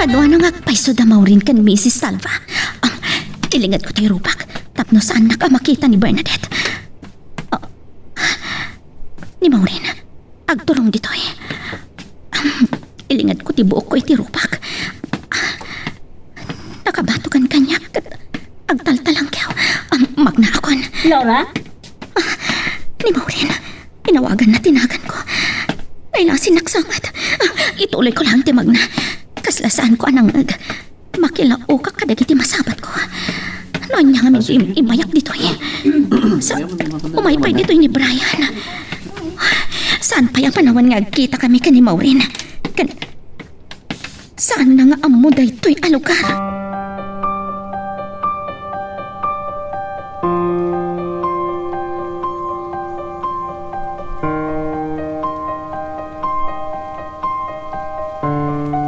Kadwa na nga paiso da maurin kan Mrs. Salva. Ilingat ko tayo rupak. Tapno saan nakamakita ni Bernadette. Ni Maurin, agturong dito eh. Ilingat ko ti buok ko iti rupak. Nakabatukan kanya kat agtaltalang kyaw. Magnaakon. Laura? Ni Maurin, inawagan na tinagan ko. Nailasin naksamat. Ituloy ko lang ti Magna. Kaslasaan ko anang makilao ka kadagiti masabat ko. Noon niya nga imayak dito eh. Umaypay dito ni Brian. Saan pa yung panawan nga kita kami ka ni Maurin? Saan na nga amo da ito'y alugar?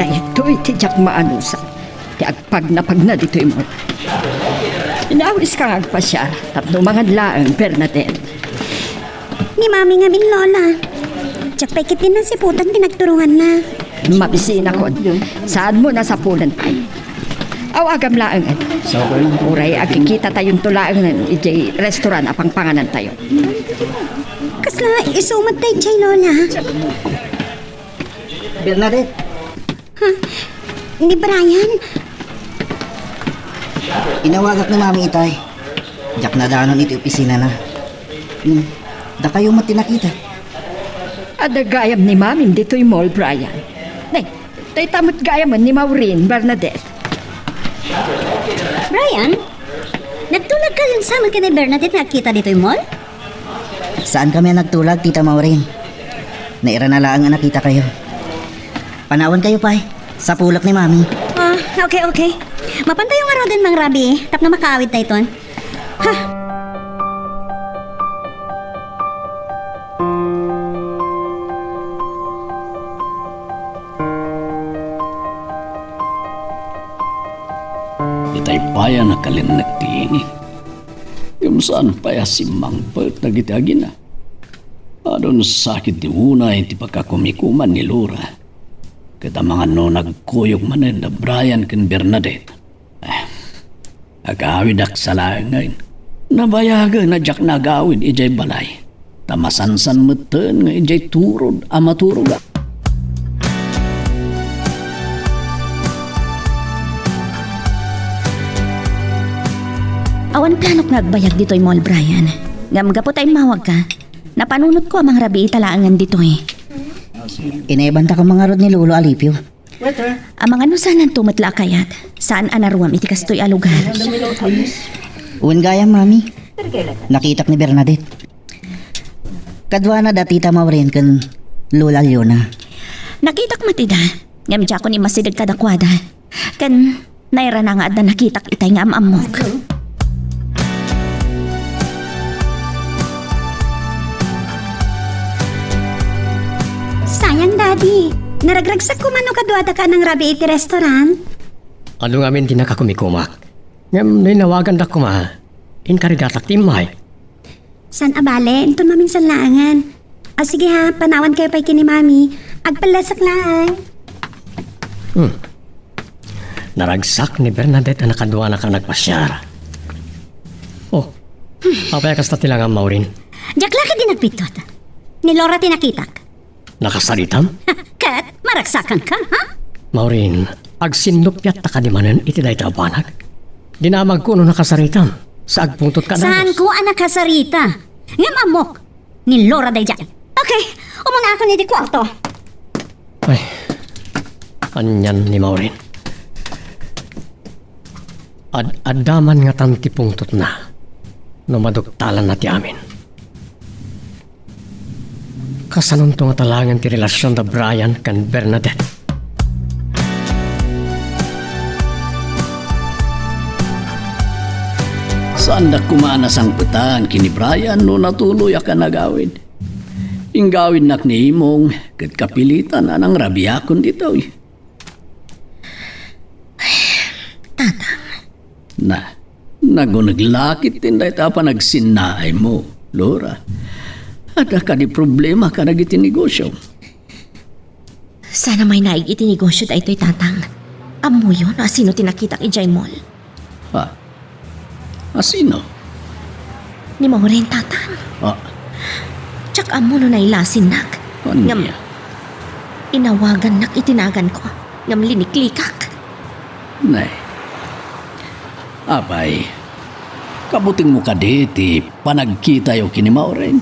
Ito'y tijak maanusa. Ti agpag na dito'y mo. Inawis ka pa siya. Tapno mga laang Bernadette. Ni mami nga min lola. Tsak pa ikitin ng siputan pinagturungan na. Mabisina ko. Saan mo nasapulan tayo? Awagam laang. Uray, agkikita tayong tulaang ng ijay restaurant apang panganan tayo. Kasla isumat tayo chay lola. Bernadette, Ni Brian, inawagak ni Mami Itay. Diyak na danon iti opisina na. Da kayo matinakita. Adagayam ni Mamim dito'y mall, Brian. Nay, tay tamot gayaman ni Maureen, Bernadette. Brian? Nagtulag ka yung sama ka ni Bernadette nakita dito yung mall? Saan kami nagtulag, Tita Maureen? Naira na lang ang nakita kayo. Panawan kayo, Pai. Sa pulak ni Mami. Okay. Mapantay yung araw din, Mang Rabi. Tap na makaawit na iton. Ha? Itay paya na kalinak tiini. Yung saan paya si Mangpert na gitagi na. Adon sakit di una iti pagkakumikuman ni Laura. Kita mga no nagkuyog manen na Brian ken Bernadette. Agawidak sa laang ngayon. Nabayaga na jak nagawid ijay balay. Tamasansan meten nga ijay turod ama turoga. Awan planok nagbayag dito'y mall, Brian. Ngamga po tayo mawag ka. Napanunot ko amang rabi italaangan dito eh. Inaibanta ka mga rod ni Lolo Alipio. Amang ano saan tumatla kayat? Saan anaruam iti kastoy alugar? Uwan gaya, Mami. Nakitak ni Bernadette. Kadwa na da Tita Maureen kan Lola Leona. Nakitak matida. Ngamdya ko ni masidag kadakwada. Kan naira na nga at na nakitak itay nga amamok. Sayang, Daddy. Naragragsak ko mano kadwada ka ng Rabi iti restaurant. Ano nga min tinakakumikumak? Ngam ninawagan da kuma. Inkarigatak timay. San abale? Ito mamin san laangan. Sige ha, panawan kayo pa kini Mami. Agpalasak lang. Naragsak ni Bernadette na nakadwa na ka nagpasyar. Oh, papaya kasta tilang ang Maureen. Diyak laki din nagpitot. Ni Laura tinakitak. Nakasaritam? Kat, maragsakan ka, ha? Maureen, agsinlupyat ta kadimanan iti day tabanag. Dinamag ko no nakasaritam. Sa agpuntot ka Saan ko anak kasarita? Ngam amok. Ni Laura day dyan. Okay, umuna ako ni di kwarto. Ay, anyan ni Maureen. Adaman nga tanti pungtot na. Numaduktalan na ti amin. Kasanon to nga talangan ti relasyon da Brian kan Bernadette. Saan na kumanas ang petan kini Brian no natuloy ka nagawid. Ingawid nak ni imong kat kapilitan anang rabiyakon dito. Tatang. Nagunaglakit tinday ta pa nagsinaay mo, Laura. Ada ka di problema ka nagiti negosyo. Sana may naig iti negosyo da ito'y tatang. Amo yun, sino tinakita kay Jay Mall? Ha? Sino? Ni Maureen tatang. Tsak amo no nailasin nak. Ano Ngam, niya? inawagan nak itinagan ko. Ngam liniklikak. Nay. Abay, kabuting mo ka diti, panagkita yung kini Maureen.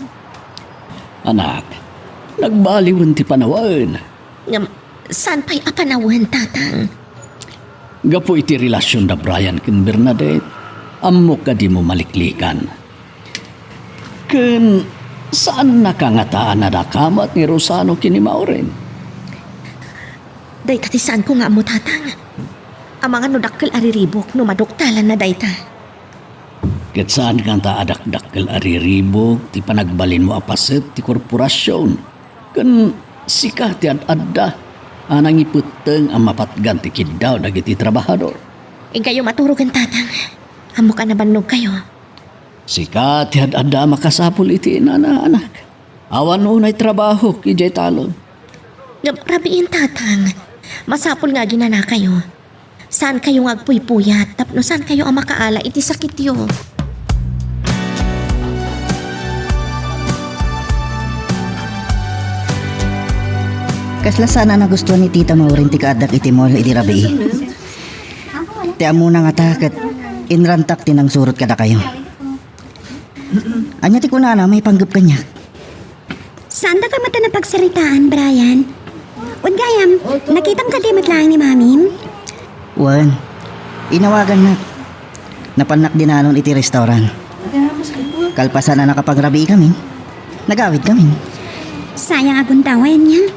Anak, nagbaliwan ti panawan. Ngam, saan pa'y apanawan tatang? Gapo iti relasyon da Brian ken Bernadette, amok ka di mo maliklikan. Ken, saan nakangataan na dakamat ni Rosano kini Maureen? Day tatisaan ko nga mo tatang. Ang mga nudakkel ariribok no maduktalan na dayta. Ket saan kang adak-dakkel ariribog, ti panagbalin mo apaset ti korporasyon. Ken, sika ti ad-adda, anang iputeng ang mapatgan ti kidaw dagiti trabahador. Kayo maturugan tatang. Amo ka na banog kayo. Sika ti ad-adda makasapul iti anak. Awan unay trabaho kijay talon. Ngam, rabiin tatang. Masapol nga ginana kayo. Saan kayo agpuy-puyat? Tapno saan kayo ang makaala iti sakit yo? Kasla sana nagustuhan ni Tita Maureen ti kaadak iti mall iti rabi. Ti amo na nga ta ket inrantak tinang surot kada kayo. Anya ti kunana may panggap kanya. Saan da ka mata na pagsaritaan, Brian? Ungayam, nakitam ka di matlang ni Mami? Wan, inawagan na. Napanak din nanon iti restaurant. Kalpasan na nakapagrabi kami. Nagawid kami. Sayang agun tawayan niya.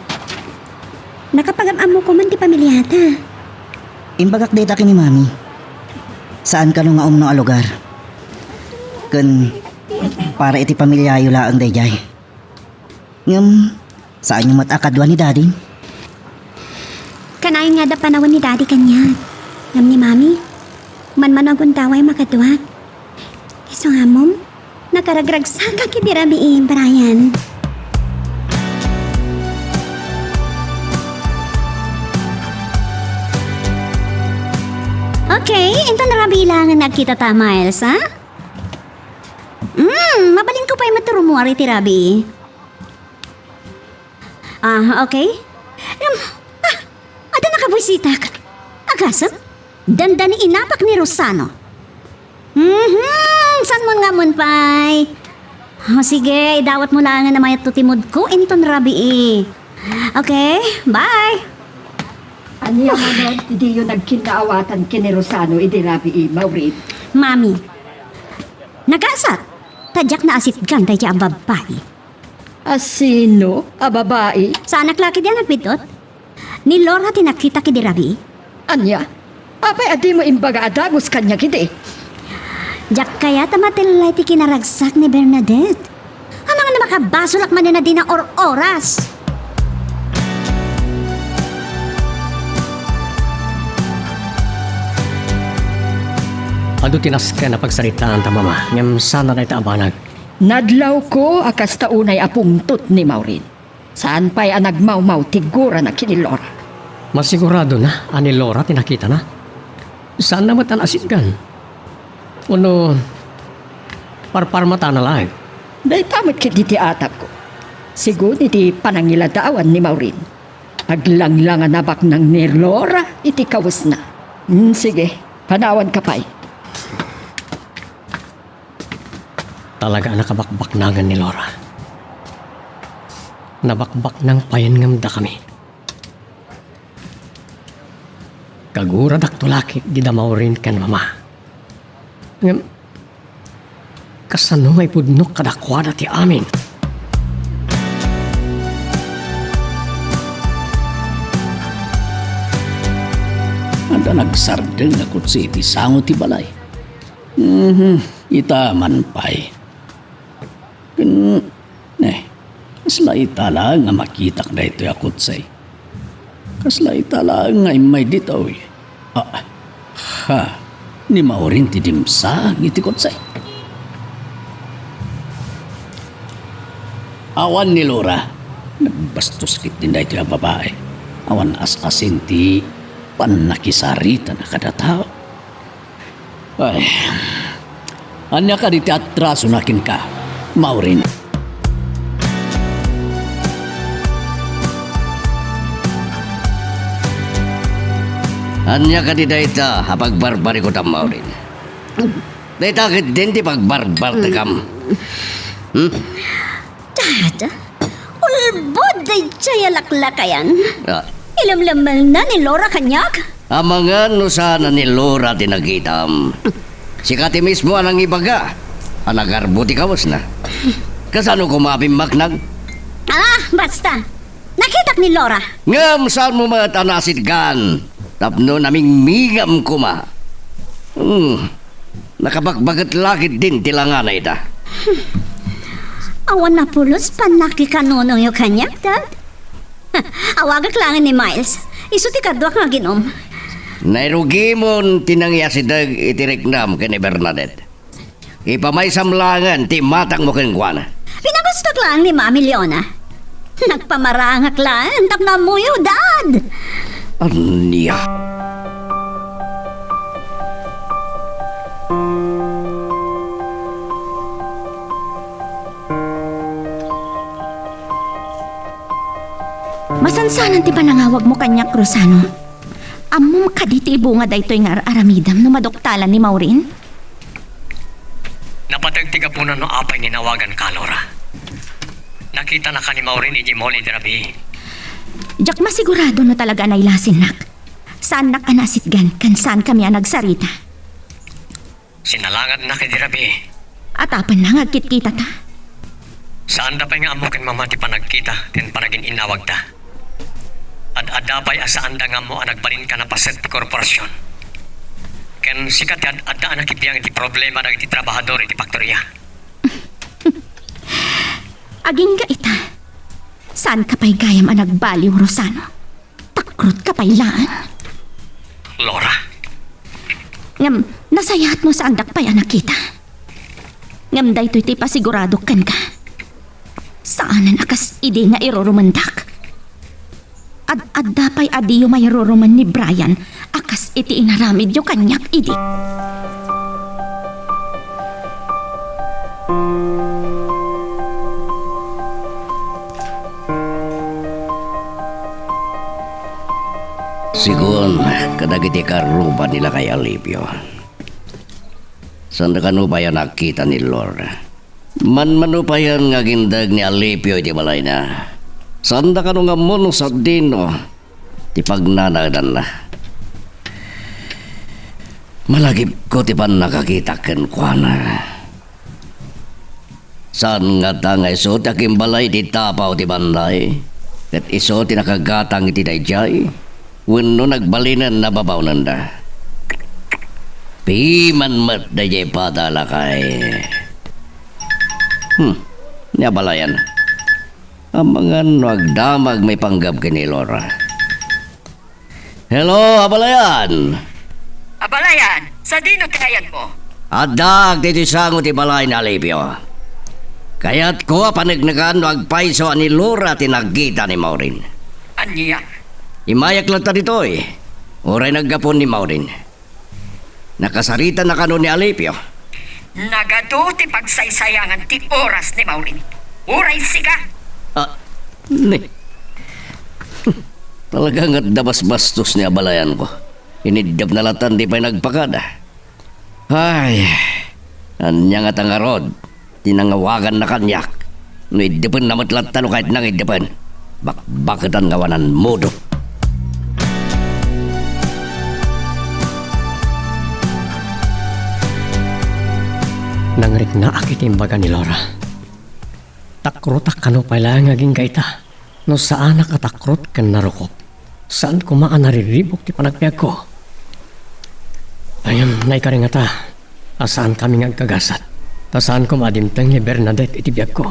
Nakapag-am mo ko man ti pamilyata. Imbagak data kini Mami. Saan ka nung nga umno a lugar? Kun para iti pamilyayo laang dayjay. Ngam, saan yung matakadwa ni Daddy? Kanayon nga da panahon ni Daddy kanya. Ngam ni Mami, manmanagun taway makadwat. Iso nga mom, nakaragragsak ka kidirabiin, Brian. Okay, ito na rabilangan nagkita ta, Miles, ha? Mabalin ko pa yung maturumuari ti Rabi. Okay. Ada nakabwisitak. Agasap? Dandani inapak ni Rosano. San mo nga mun, pay? Sige, idawat mo lang na may tutimod ko inton Rabi. Okay, bye. Aniya mo na, hindi yun nagkinaawatan kini Rosano, idi Rabi, Maureen. Mami, nagasat. Tadyak na asit ganda yung babae. Sino? Babae? Sa anak laki diyan nagpidot? Ni Laura tinakita ki di Rabi. Anya? Apay, adi mo imbaga adagos kanya kidi. Jak kaya tamatilay ti kinaragsak ni Bernadette. Ano nga na makabasulak man na din na oras. Ado tinas ka na pagsaritaan ta mama. Ngam sana na ita abanag. Nadlaw ko akas taunay apungtot ni Maureen. Saan pa'y anagmaumaw tigura na kini Laura. Masigurado na, ani Laura tinakita na. Saan naman tan asitgan? Uno, parparmata na lang. Dahil tamit kiti atap ko. Siguro iti panangiladawan ni Maureen. Aglanglangan nabak ng ni Laura, iti kawas na. Sige, panawan ka pa'y. Talaga nakabakbaknagan ni Laura. Nabakbak ng payangamda kami. Kagura daktulakit di damaw rin kan mama. Ngam, kasano may pudnok kadakwada ti amin. Anda nagsardeng na kutsi iti sango ti balay. Itaman pa'y. Kasla itala nga makitak na ito yakot say. Kasla itala nga may ditaw. Ni Maureen ti dimsa ngitikot say. Awan ni Laura. Nagbastos kit din na ito yung babae. Awan as-asin ti Panakisarita na kada tao. Ay, anya ka di teatraso nakin ka, Maureen. Anya ka di dayta hapag barbari ko tam, Maureen. Dayta ka din di pagbarbar takam. Dad, ulbod day tsaya laklakayan. Ah, Ilamlaman na ni Laura kanyak. amangan no sana ni Laura tinagitam. Si Kati mismo anang ibaga. Anagarbuti kawas na. Kasano kumabimbak nag? Basta. Nakitak ni Laura. Ngam saan mo matanasid kan? Tapno naming migam kuma. Nakabagbagat lakit din tilangan na ita. Awan na pulos panaki kanunong yung kanyak, Dad. Awagak lang ni Miles. Isuti kadwak nga ginom. Nairugi mo tinangya si Dag itiriknam ka ni Bernadette. Ipamay samlangan ti matang mo kang kwana. Pinagustok lang ni Mami Leona. Nagpamarangak lang, tap na mo yun, Dad. Anya? Masansanan ti panangawag mo kanyak, Rosano. Amom kaditi bunga daytoy nga aramidam no madoktalan ni Maureen. Napatagtiga po na no apay ninawagan ka, Laura. Nakita na ka ni Maureen iji moli dirabi. Jak masigurado no talaga na ilasin nak. Saan nak anasitgan kan saan kami nagsarita. Sinalangad na kay dirabi. At apan na ngagkit kita ta. Saan da pa nga amo ken mamati panagkita ken panagin inawag ta. At adapay asaan da nga mo nagbalin ka na paset ti korporasyon. Ken sikat ti adda na kitiyang ti problema na iti trabahador iti faktorya. Aging ka ita. Saan ka pa'y gayam ang nagbaliw, Rosano? Takrot ka pa'y laan. Laura, Ngam, nasayat mo sa andak pa'y nakita. Ngam daytoy ti pasigurado kan ka. Saanan akas idi nga irurumandak. Ad-adda pa'y adiyo may ruruman ni Brian. Akas iti inaramid yo kanyak idi. Sigun, kadagiti karuba nila kay Alipio. Saan ka no pa yan nakita ni Laura? Man pa yan nga gindag ni Alipio iti balay na. Saan ka no nga mono sa dino? Ti pagnanagdan na. Malagip ko ti pan nakakita ken kuana. Saan nga tanga iso ti aking balay ti tapaw ti banday? Kat iso ti nakagatang iti dayjay? Wano nagbalinan na babaw nanda. Piman mat da jay padala kay. Nabalayan. Ang mga nagdamag may panggap kini Laura. Hello, abalayan. Abalayan, sa dino kayan mo? Adag dito sango ti balay na Alipio. Kaya't ko panagnagan agpaiso ni Laura tinagkita ni Maureen. Anya? Imayak lang ta dito eh. Oray naggapon ni Maureen. Nakasarita na kano ni Alipio. Nagaduti pagsaysayangan ti oras ni Maureen. Uray siga! Ni. Talagang at dabas-bastos ni abalayan ko. Inidab na latan di pa nagpakada. Ay, anya nga tangarod. Tinangawagan na kanyak. Nuidipan na matlatan o kahit nang idipan. Bakbakatan gawanan modo. Nangrik na akit imbaga ni Laura. Takrotak kano pala nga gingaita. No saan nakatakrot kan narukop. Saan kumaan nariribok ti panagpiyag ko. Ayam, naikaringata. Asaan kami nga kagasat. Tasaan ko madimtang ni Bernadette iti biyag ko.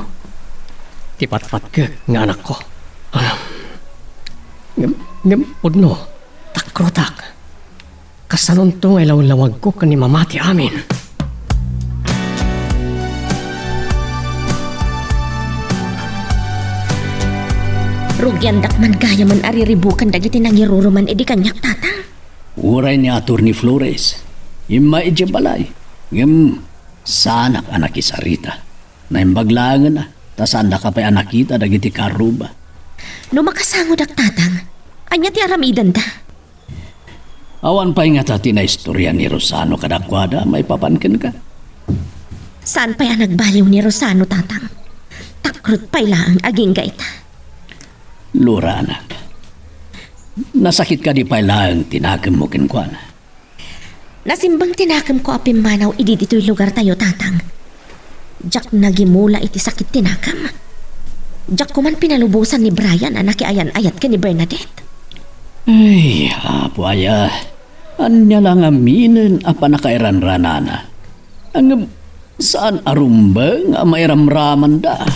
Tipatpat ka nga anak ko. Pudno, takrotak. Kasanon to ngay lawag ko kan ni mamati amin. Rugyan dakman gaya man ariribukan dagiti nangiruruman edi kanyak tatang. Uray ni Atty. Flores. Ima iti balay. Ngem, sanak anak isarita. Naimbaglangan na. Tas anda ka pa'y anak kita dagiti karuba. No makasangod ak tatang, anya ti aramidan ta. Awan pa'y nga tati na istorya ni Rosano kadakwada, may papankin ka. Saan pa yan nagbaliw ni Rosano tatang? Takrut pa'y lang aging gaita. Lura, anak. Nasakit ka di pa'y lang tinakam mo kinkwana. Nasimbang tinakam ko apim manaw idi dito'y lugar tayo tatang. Diyak nagimula iti sakit tinakam. Diyak ko man pinalubusan ni Brian na nakiayan-ayat ka ni Bernadette. Ay, apo aya. Anya lang aminin apa nakairan-ranana. Ang saan arumba nga mairamraman da.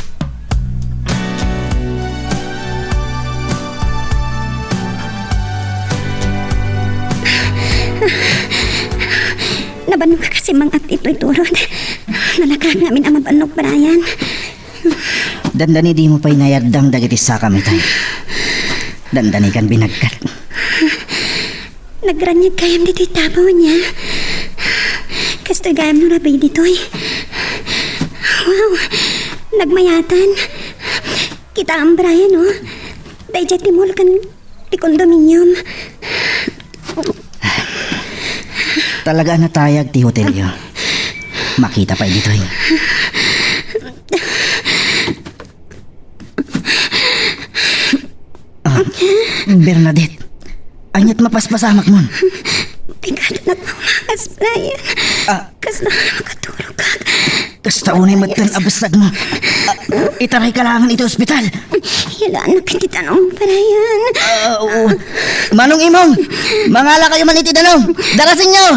Nabanong ka kasi mga at ito'y turod. Nalakak namin ang mabanok, Brian. Dandani di mo pa'y nayardang dagiti sa kami tayo. Dandani kan binagkat. Nagranyag kayam dito'y tabaw niya. Kasto'y gayam nung rabay dito'y. Wow, nagmayatan. Kita ang Brian, oh. Dahil dyan timul kan ti kondominium. Talaga natayag ti hotelyo. Makita pa'y dito'y. Bernadette, anyat mapaspasamak mon. Ay, kada nagmamangas, Brian. Kas na makatulog ka. Kasta unay matan abasag mo. Itaray ka lang ito ospital. Hilaan na kiti tanong, Brian. Manong imong, mangala kayo man iti danong. Darasin nyo.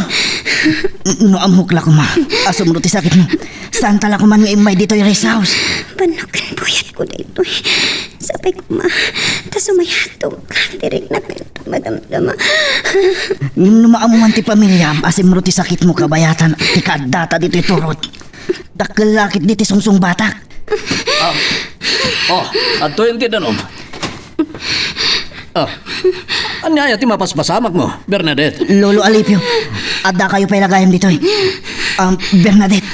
No amukla ko ma. Asumro ti sakit mo. Saan tala ko man nga imay dito yung rest house. Banokan buyat ko dito. Sabay ko ma. Tas umayatog ka. Direk na pinto madamdama. Ngim numaamuan ti pamilyam. Asimro ti sakit mo kabayatan. Ti kadata dito iturot. Dakalakit diti sungsung batak. Ato yung tidanom. Anya ti mapaspasamak mo, Bernadette. Lolo Alipio, adda kayo pa'y lagayam dito. Bernadette,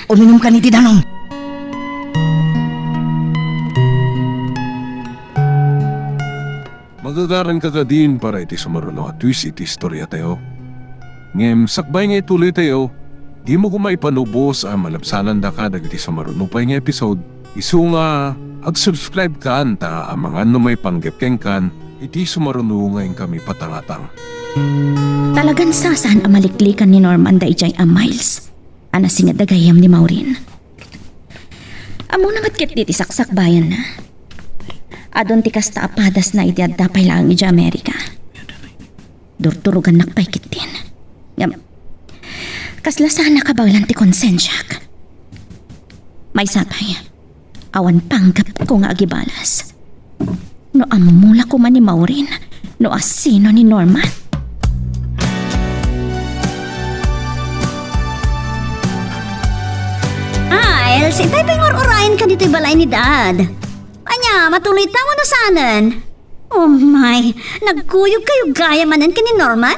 uminom ka ni Tidanong. Magagaran ka din para iti sumaruno at twist iti istorya tayo. Ngem, sakbay nga ituloy tayo, di mo kumaipanubos ang malabsanan da ka dagiti sumaruno pa nga episode. Isu nga, ag-subscribe ka anta ang mga may panggepkeng kan, iti sumaruno ngayon kami patangatang. Talagan sasan ang maliklikan ni Norman da ijay a Miles. Ana singa dagayam ni Maureen. Amo namat ket diti saksak-bayan na. Adon ti kasta apadas na iti adda pay lang iti Amerika. Durturugan nakpay kitin. Ngam, kaslasan na kabawlan ti konsensyak. May sapay. Awan panggap ko nga agibalas. No amumula ko man ni Maureen. No asino ni Norman. Elsie, tayo pingor-urayan ka dito'y balay ni Dad. Anya, matuloy tayo na sanan. Oh my, nagkuyog kayo gaya manan ka ni Norman?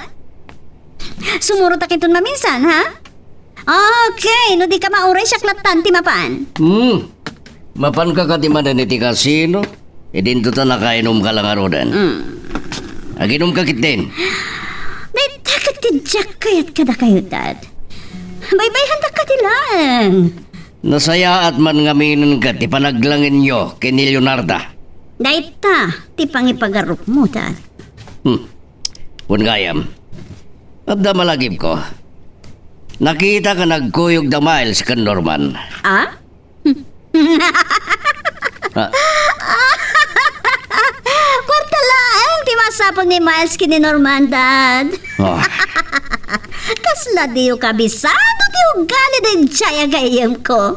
Sumurot ka itong maminsan, ha? Okay, no di ka mauray siya klatan ti mapan. Mapan ka katimanan iti kasino, idinto ta nakainom ka lang arodan. Aginom ka kitin. Dahil takot ti Jack kayat kada kayo, Dad. Baybayhan ta ka ti lang. Nasaya at man ngaminan ka ti panaglangin nyo kini Leonarda. Dahil ta, ti pangipagarup mo, Dad. Kung gayam, at da malagib ko. Nakita ka nagkuyog da Miles kan Norman. Ah? Kwarta lang, di masapon ni Miles kini Norman, Dad. Oh. Kasla di yung kabisado di yung gali din tsaya gayam ko.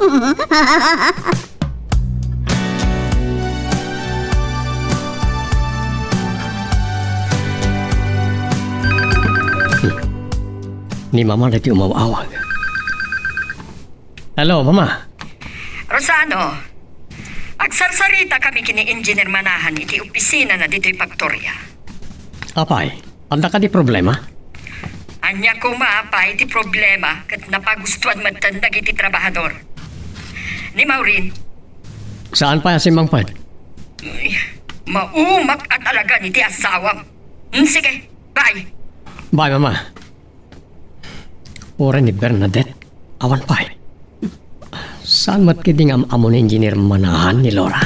Ni Mama na ti umawawag. Hello, Mama. Rosano, agsarsarita kami kini Engineer Manahan iti opisina na dito'y Pagtorya. Apay, anda ka di problema? Anya ko maapay ti problema kat napagustuhan magtandag iti trabahador. Ni Maureen, Saan pa si Mang Pad? maumak at alaga ni ti asawam. Sige, bye. Bye, Mama. Ora ni Bernadette, awan pa. Saan mat kiting amon engineer manahan ni Laura?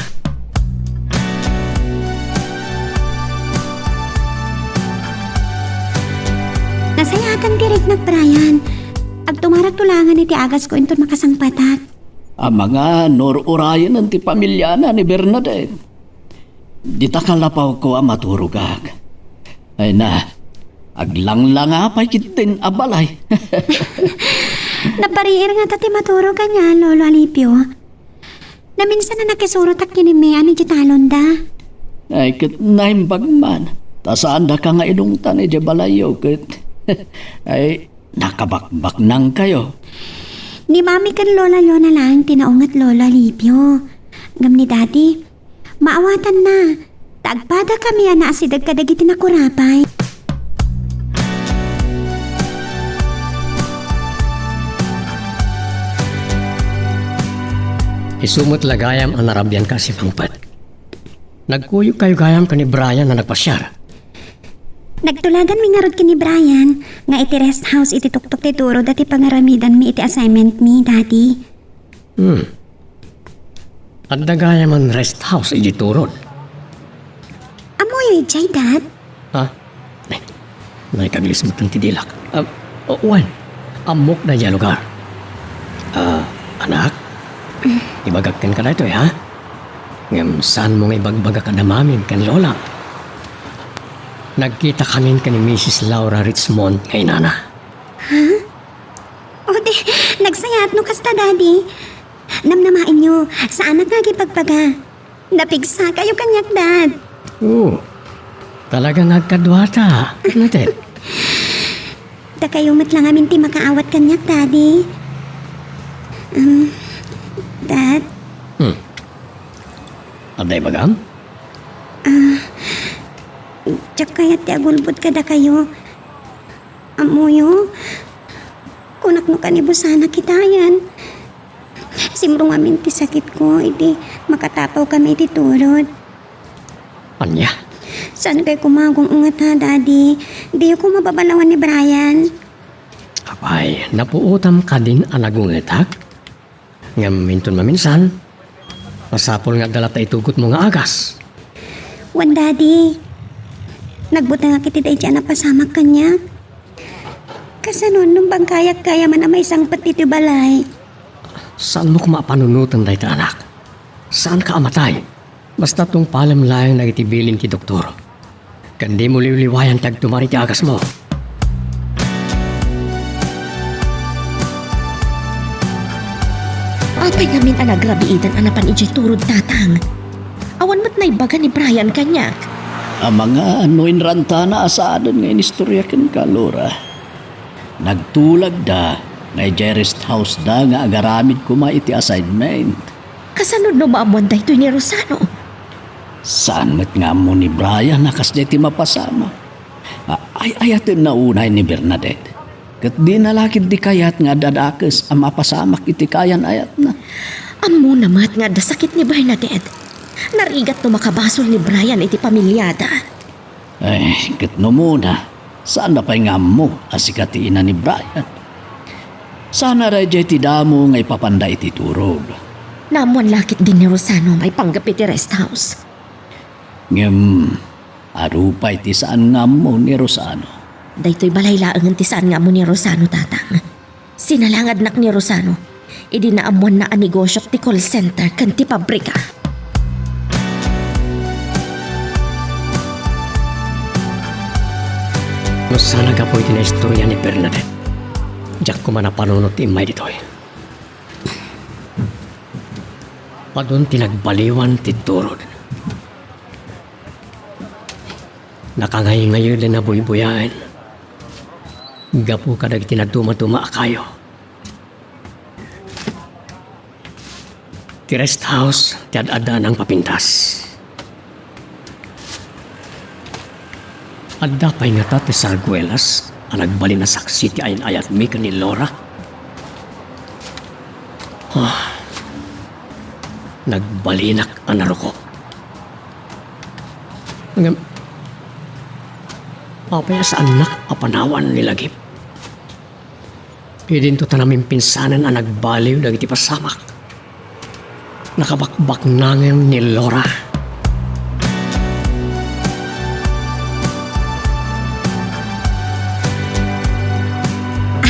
Nasayatan ti Rick Brian. Ag tumarak tulangan iti agas ko inton makasangpatat. Ang mga nor-urayan ng ti pamilya na ni Bernadette. Di takalapaw ko ang maturugag. Ay na, aglang-langa pa kitin abalay. Napariir nga tati maturo ka niya, Lolo Alipio. Na minsan na nakisurot at kinimian ni Jitalon da. Ay kat naimbag man. Tasaan da ka nga inungtan ni Jabalayo kat. Ay nakabakbak nang kayo. Ni Mami kan Lola Yona lang tinaong at Lolo Alipio. Ngam ni Daddy, maawatan na. Tagpada kami na asidag kadagiti na kurapay. Isumot lagayam ang narabyan ka si Mang Pad. Nagkuyog kayo gayam ka ni Brian na nagpasyar. Nagtulagan mi nga rod kini Brian, nga iti rest house iti tuktok ti turo dati pangaramidan mi iti assignment mi, Daddy. At nagayam ang rest house iti turod. Amoy jay, Dad. Ha? Naikaglismot ng tidilak. Wan, amok na dyan lugar. Anak, ibagagkan ka na ito ha? Ngam saan mo nga ibagbaga ka na mamin kan lola? Nagkita kami ka ni Mrs. Laura Richmond kay Nana. O di, nagsayat no kasta, Daddy. Namnamain nyo, saan nagkagipagpaga? Napigsa kayo kanyak, Dad. Oo, talagang nagkadwata. Natin. Da kayo matlang amin ti makaawat kanyak, Daddy. Dad, Aday bagam? tsak kaya ti agulbot ka da kayo. Amuyo, kunak no kanibo sana kita yan. Simrong amin ti sakit ko, iti makatapaw kami iti turod. Anya? Saan kayo kumagong ungat ha, Daddy? Di ako mababalawan ni Brian. Apay, napuutam ka din ang nagungitak? Ngam minton maminsan, pasapol nga dalat ay tugot mo nga agas. Wan, Daddy. Nagbuta nga kiti dahi dyan na pasamak kanya. Kasanon nung bang kayak-kaya man na may isang patiti balay. Saan mo kumapanunutan dahi ta anak? Saan ka amatay? Basta tong palam lang nagitibilin ki doktor. Kandi mo liwliwayan tag tumari ti agas mo. Apay ngamin ang nagrabiitan anapan ijay turod tatang. Awan mo't na ibaga ni Brian kanyak. Ang mga inranta na asaadan nga inistorya kan ka, Laura. Nagtulag da, na rest house da nga agaramid ko iti assignment. Kasanod no maamuan da ito ni Rosano. Saan mat nga mo ni Brian nakas ti mapasama? Ayatin na unay ni Bernadette. Kat di nalakid di kayat nga dadakes ang mapasamak iti kayan ayat na. Amo namat nga da sakit ni Bernadette. Narigat no makabasol ni Brian iti pamilyada. Ay, kat no muna. Saan na pa'y nga mo asikatiin na ni Brian? Sana ray ti damo nga ipapanda iti turod. Namuan lakit din ni Rosano may panggap iti rest house. Ngem, arupay ti saan nga mo ni Rosano. Daytoy balay laang ti saan nga mo ni Rosano tatang. Sinalangad nak ni Rosano. Idi naamuan na ang negosyo ti call center kan ti pabrika. No sana ka po iti na istorya ni Bernadette. Diyak ko man napanunot ti imay ditoy. Padun tinagbaliwan ti turod. Nakangay-ngayon din na buy-buyain. Gapu kadag tinaduma-duma kayo. Ti rest house, ti ad-ada ng papintas. Adda pa'y nga ta ti sarguelas, ang nagbali na saksi ti ayin ayat mi ni Laura. Nagbalinak ang naruko. Papaya sa anak apanawan nilagip. Pidin to tanamin pinsanan ang nagbaliw dagiti pasamak. Nakabakbak nangin ni Laura.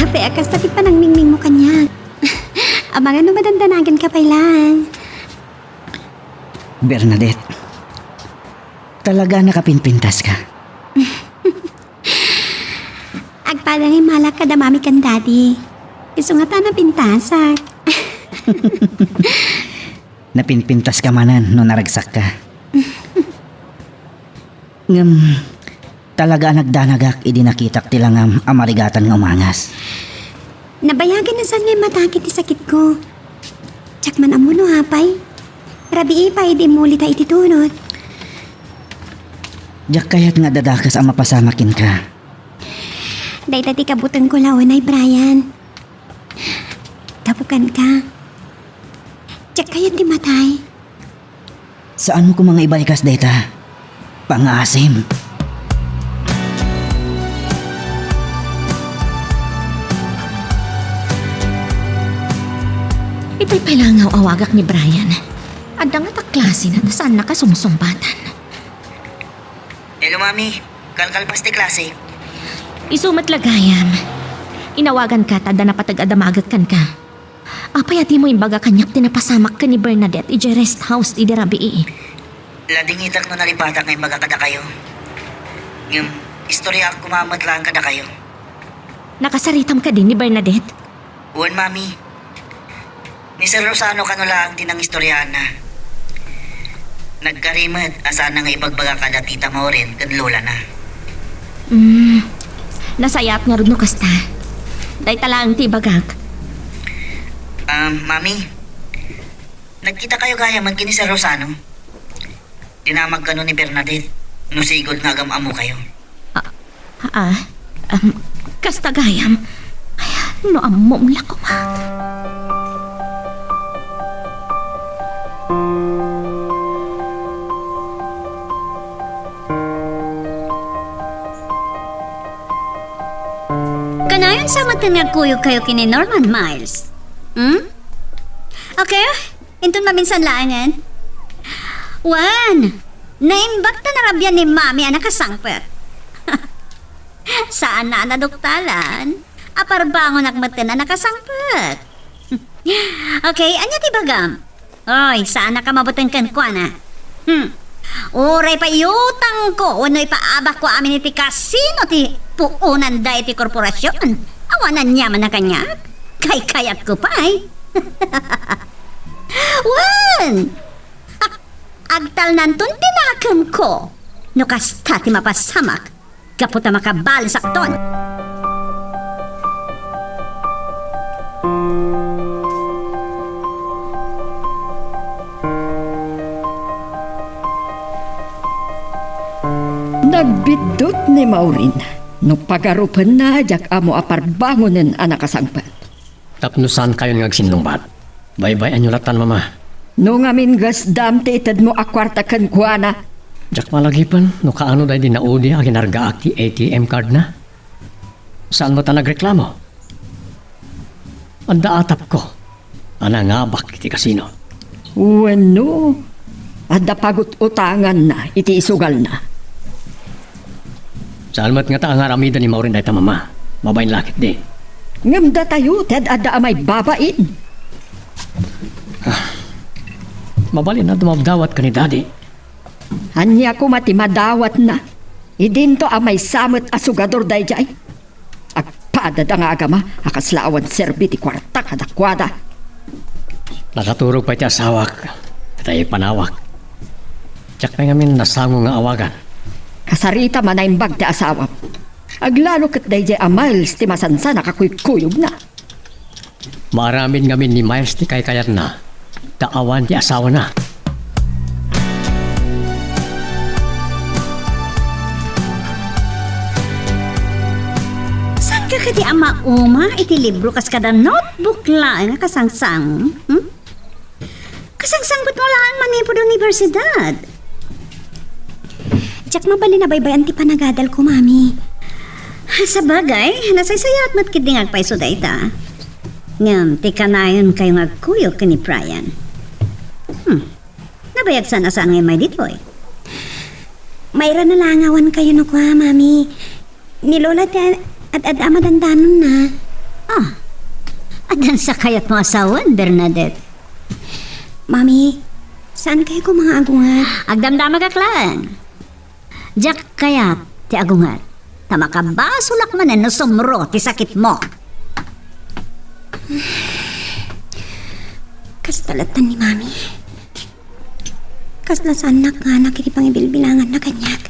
Ape, akas na pa nang mingming mo kanya. Abangan no madandanagan ka pailan. Bernadette, talaga nakapinpintas ka. Agpadang malak ka damami kan daddy. Isungatan na pintasak. Napinpintas ka manan no naragsak ka. Talaga nagdanagak idinakitak tilangam amarigatan nga umangas. Nabayagan na saan may matakit ti sakit ko. Tsak man amo no hapay. Rabi ipay di muli ta ititunod. Diyak kaya't nga dadakas ang mapasamakin ka. Day tati kabutan ko lawan ay Brian. Tapukan ka. Tsak kaya't di matay. Saan mo ko mga ibalikas data? Pangasim. Ito'y palangaw awagak ni Brian. Adang at klase na saan nakasumsumbatan. Hello, Mami. Kalkalpas ti klase. Isumat lagayam. Inawagan ka tada na patag-adamagat kan ka. Apayati mo imbaga kanyak tinapasamak ka ni Bernadette ije rest house ti dirabi. Lading itak no nalipatak ngayon baga kada kayo. Yung istorya ako kumamatlaan kada kayo. Nakasaritam ka din ni Bernadette? Uwan, Mami. Ni Sir Rosano ka no lang tinang istoryahan na. Nagkarimad asa na nga ibagbaga kada tita mo rin kan lola na. Nasayat nga rin no kasta. Day talang ti bagak. Mami. Nagkita kayo gaya man kini Sir Rosano. Dinamag ka no ni Bernadette. Nusigod na agam-amo kayo. Kasta gayam. Ay, no amom lako ma. Kanayon sa matinagkuyog kayo kini Norman Miles. Okay, intun maminsan laangan. Wan, naimbak na narabyan ni Mami ang nakasangpet. Saan na naduktalan? Aparbango nagmatan na nakasangpet. Okay, anya ti bagam? Oy, saan na ka mabutan kan ko na? Uray pa yutang ko, unoy pa abak ko amin iti kasino ti puunan da iti korporasyon. Awanan niya man na kanya. Kay-kayat ko pa ay. Wan! Agtal nantun tinakan ko. No kasta ti mapasamak. Kaputa makabalisak ton. Nagbidot ni Maureen. No pagarupan na jak amo aparbangonen ang nakasangpat. Tapnusan kayo ng agsinlungbat. Bye-bye anyulatan, Mama. No ngamin gas damte itad mo akwarta kan kuana. Jak malagipan, no kaano dahil di naudi ang ginarga ti ATM card na? Saan mo ta nagreklamo? Ang daatap ko. Anangabak iti kasino. Bueno, adda pagot utangan na, iti isugal na. Salmat nga ta ang aramida ni Maureen dahil ta, Mama. Babayin lakit di. Ngamda tayo, ted adda amay babain. Mabalin na dumabdawat ka ni Daddy. Hanya ko mati madawat na. Idinto amay samot asugador dayjay. Agpada da nga agama, akaslawan serbi ti kwarta kadakwada. Nakaturog pa iti asawak. Tayo panawak. Tsak na ngamin nasango nga awagan. Kasarita manaimbag ti asawam. Aglalo kat dayjay a Miles ti masansa nakakuyog na. Maramin ngamin ni Miles ti kayat na. Taawan ti asawa na. ka kadi ama uma iti libro kas kada notebook lang nga kasangsang. Kasangsang ba't mo laan manipo do universidad? Diyak mabali na baybayan ti panagadal ko, mami. Sa bagay, nasaysayat mat kidingag pa iso da ita. Ngam, ti kanayon kayo ngagkuyo kini Brian. Nabayag sana saan ngayon may ditoy. Mayra na langawan kayo no kwa, mami. Ni Lola at ama dandanon na. Adan sa kayat mo asawan, Bernadette. Mami, saan kayo ko mga agungat? Agdamdama ka klan. Diyak kayat ti agungat. Tamakabasulak manan no sumro ti sakit mo. Kastalatan ni mami. Kaslasan na nga nakikipang ibilbilangan na kanyak.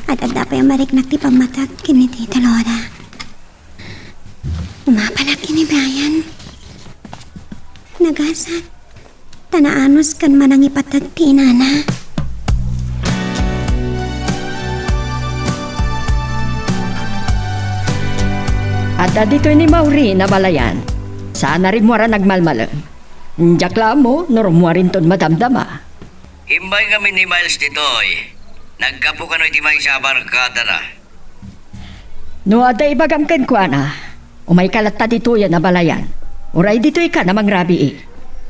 At adda pa yung mariknak ti pamatat kini Tita Lola. Umapalag kini Brian. Nagasat. Tanaanos kan manang ipatag ti inana. At dito ni Maureen na balayan. Sana rin mo nagmalmalang. Jakla mo, normo rin ton madamdama. Himbay kami ni Miles ditoy. Nagkapo ka no iti may sa barkada na. No ada ibagam ken kwa na. Umay kalata dito yan na balayan. Uray dito ka namang rabi eh.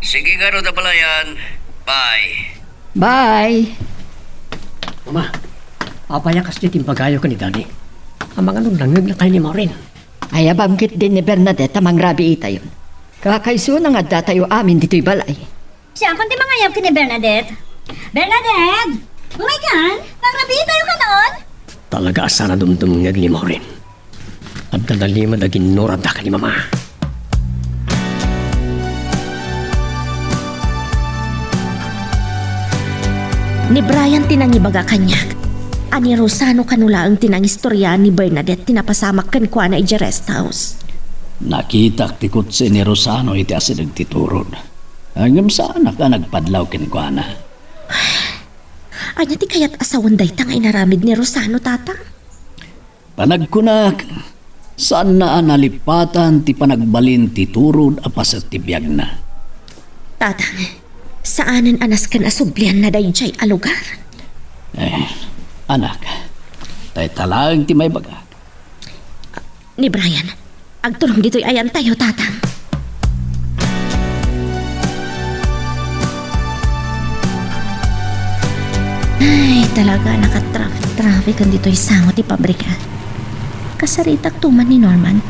Sige ka no da balayan. Bye. Bye! Mama, papayakas di timbagayo ka ni Dani. Ang mga nung langag na kayo ni Maureen. Ay abangkit din ni Bernadette amang rabi ita yun. Kakaiso na nga datayo amin dito'y balay. Siya, kung di mangayap ka ni Bernadette. Bernadette! Oh my God! Nagrabi tayo ka noon? Talaga asa na dumdumngag ni Maureen. At dadalima na ginurada ka ni Mama. Ni Brian tinangibaga kanyak. Ani Rosano kanula ang tinangistorya ni Bernadette tinapasamak kan kwa na iji rest house. Nakita tikot si ni Rosano iti asin nagtiturod. Hanggang saan ka nagpadlaw kinkwana. Anya ti kayat asawan day tangay naramid ni Rosano tata? Panagkunak, saan na nalipatan ti panagbalin ti turod apas at ti biyag na. Tatang, saanan anas kan asublian na dayjay alugar? Anak, tay talang ti may baga. Ni Brian, agtulong dito'y ayan tayo, tatang. Ay, talaga nakatraffic ang dito'y sangot ti pabrika. Kasaritak tuman ni Norman,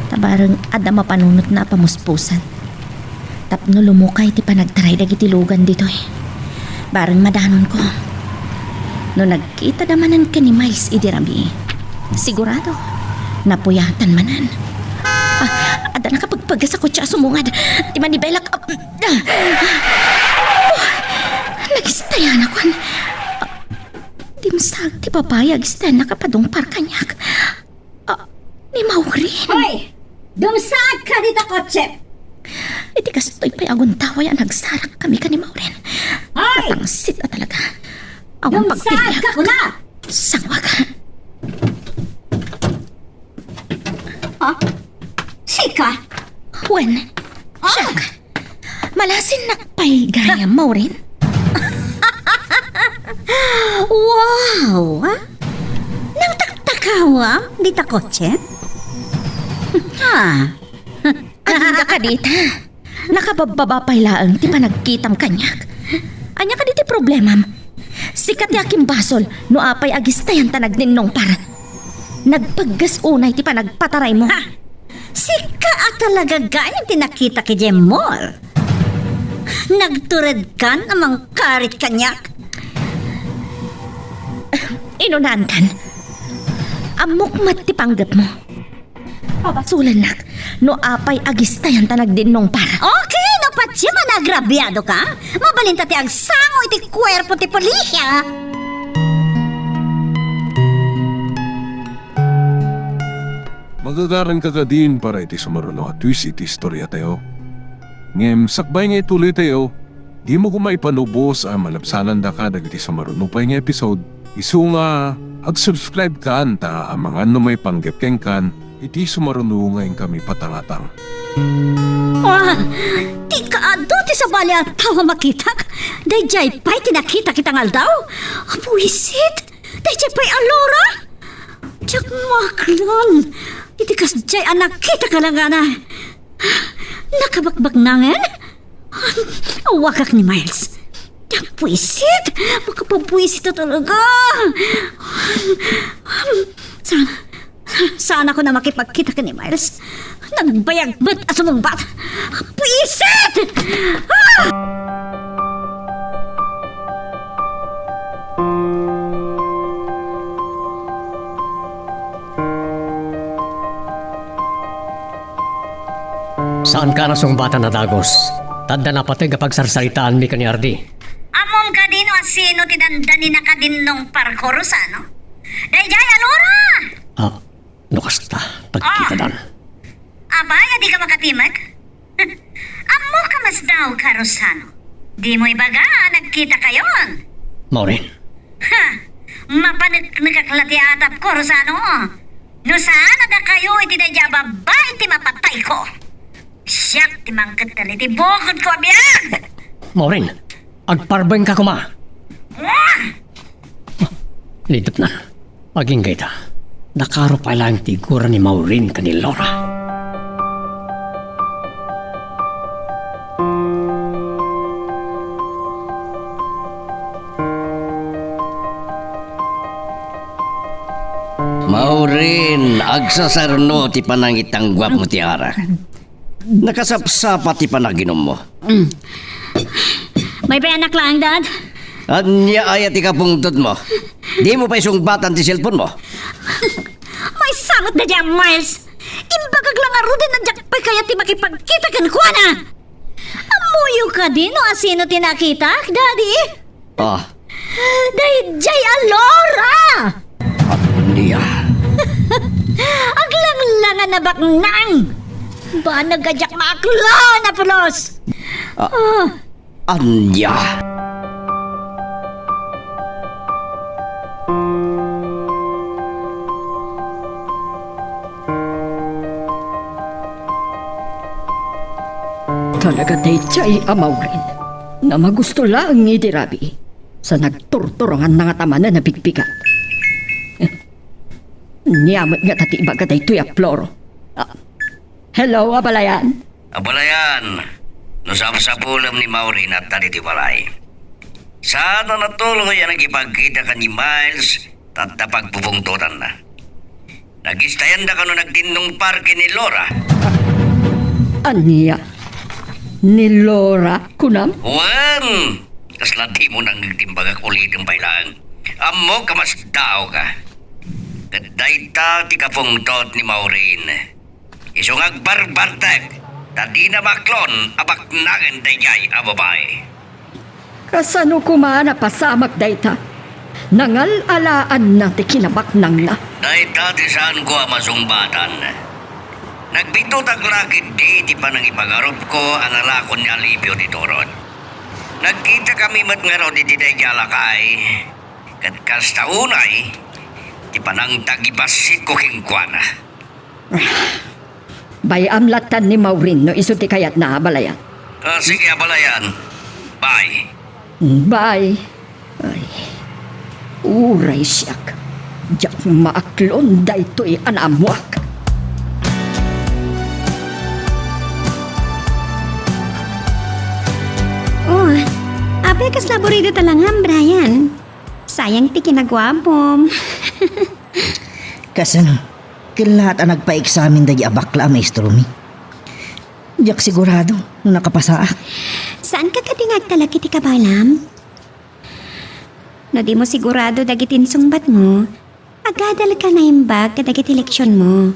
tabarang ada mapanunot na pamuspusan. Tapno lumukay ti panagtaray dagiti lugan dito'y. Barang madanon ko. No nagkita namanan ka ni Miles idirabi, sigurado, napuyatan manan. Ada nakapagpagas ako siya sumungad. Di man ibelak. Nagistayan ako. Dimsag ti papayag ista nakapadong parkanyak. Ni Maureen. Hoy! Dumsag ka dito, kotse! Iti kastoy pa'y aguntaway ang nagsarak kami ka ni Maureen. Hoy! Patangsit na talaga. Awang Dumsag pagpilyak. ka kuna! Sawa ka. Sika! Wen, siyak. Malasin nakpay gaya Maureen. Wow! Nang taktakawa, dita kotse? Agenda ka dita. Nakabababa pa'y laang ti panagkitang kanyak. Anya ka diti problema. Sikat yakim basol no apay agistayan tanag ninnong para. Nagpaggas unay ti panagpataray mo. Sika at talaga gayang tinakita ki Jem Mall. Nagtured ka namang karit kanyak. Inunan kan. Amok ti panggap mo. Pabasulan nak, no apay agistayan tanag ninnong para. Okay, no patsi managrabyado ka? Mabalinta ti agsango iti kwerpo ti polisya. Magagaran ka ka din para iti sumaruno at twist iti istorya tayo. Ngem, sakbay nga ituloy tayo, di mo kumaipanubos ang malapsanan da ka dagiti sumaruno pa nga episode. Isu nga Ag-subscribe ka anta ang mga may panggepkeng kan, iti sumarunungayin kami patangatang. Ah, di ka ado ti sa bali at tawa makita. Dayjay pa'y tinakita kitang aldaw. Puisit! Dayjay pa'y alora! Tiyak maklon! Iti kas jay anak kita ka lang na. Nakabakbak nangan? Wakak ni Miles. Tiyak puisit! Makapapuisit na talaga. Sana ko na makipagkita ka ni Miles. Nagbayagbat at sumumbat. Puisit! Saan ka na sumbatan na dagos? Tanda na pati kapag sarsaritaan mi ka ni Ardi. Amom ka din o sino tinandani na ka din nung parkoros, ano? Dayjay, alora! Ah, nukasta. Pagkita dan. Abaya, di ka makatimag? Amo ka mas daw, Karosano. Di mo ibaga, nagkita kayon. Maureen, Ha! Mapanik nakaklati atap ko, Rosano. No saan na kayo iti dadya babae ti mapatay ko. Siyak ti mangkat tali ti bukod ko abiyag. Maureen, agparbeng ka kuma. Wah! Lidot na. Pagingay ta. Nakaro pa lang tigura ni Maureen ka ni Laura. Maureen, agsasarno ti panangitang gwap mo ti ara. Nakasapsapa ti panaginom mo. May anak lang, Dad. Anya ayat ti kapungtod mo. Di mo pa isungbatan ti cellphone mo. May samot na dyan, Miles. Imbagag lang aro din nandiyak pa kaya ti makipagkita kan ko na. Amuyo ka din o asino tinakita, Daddy? Ah, Dayjay Alora! niya. Aglang-langan na baknang! Ba nagadyak maklo na pulos? Anya. Talaga dayjay Maureen na magusto lang idirabi sa nagturturangan na nga tama na nabigbigat. Niyamot nga tatiba ka daytoy a Floro. Hello, abalayan. Abalayan, nasapsapulam ni Maureen at tali ti balay. Sana natuloy ang nagipagkita ka ni Miles at napagpupungtutan na. Nagistayan na ka no nagtindong parke ni Laura. Aniya? Ni Laura kunam? Wan! Kasla di mo nang nagtimbagak ulit ang bailaan. Amo ka mas dao ka. Kadayta ti kapungtot ni Maureen. Isong agbarbartag. Tadi na maklon abak nangan dayay a babae. Kasano kumana pasamak dayta? Nangal-alaan na ti kinabak nang na. Dayta ti saan ko masumbatan. Nagbitutag lakit di pa nang ipagarop ko analakon ni Alipio di Torod. Nagkita kami mat nga raw di dayay lakay. Kadkas taunay, di pa nang tagibasit ko kingkwana. Bayam latan ni Maureen no iso ti kayat na abalayan. Sige, abalayan. Bye. Bye. Ay, uray siyak. Diyak maaklon daytoy anamwak. Oh, apay kas laborido talangan, Brian. Sayang ti kinagwapom. Kasano, kilahat ang nagpa-examine dagi abakla maestro mi. Diyak sigurado nung nakapasaak. Saan ka katingag talaki ti kabalam? No di mo sigurado dagitin sungbat mo, agadal ka na imbag kadagiti leksyon mo.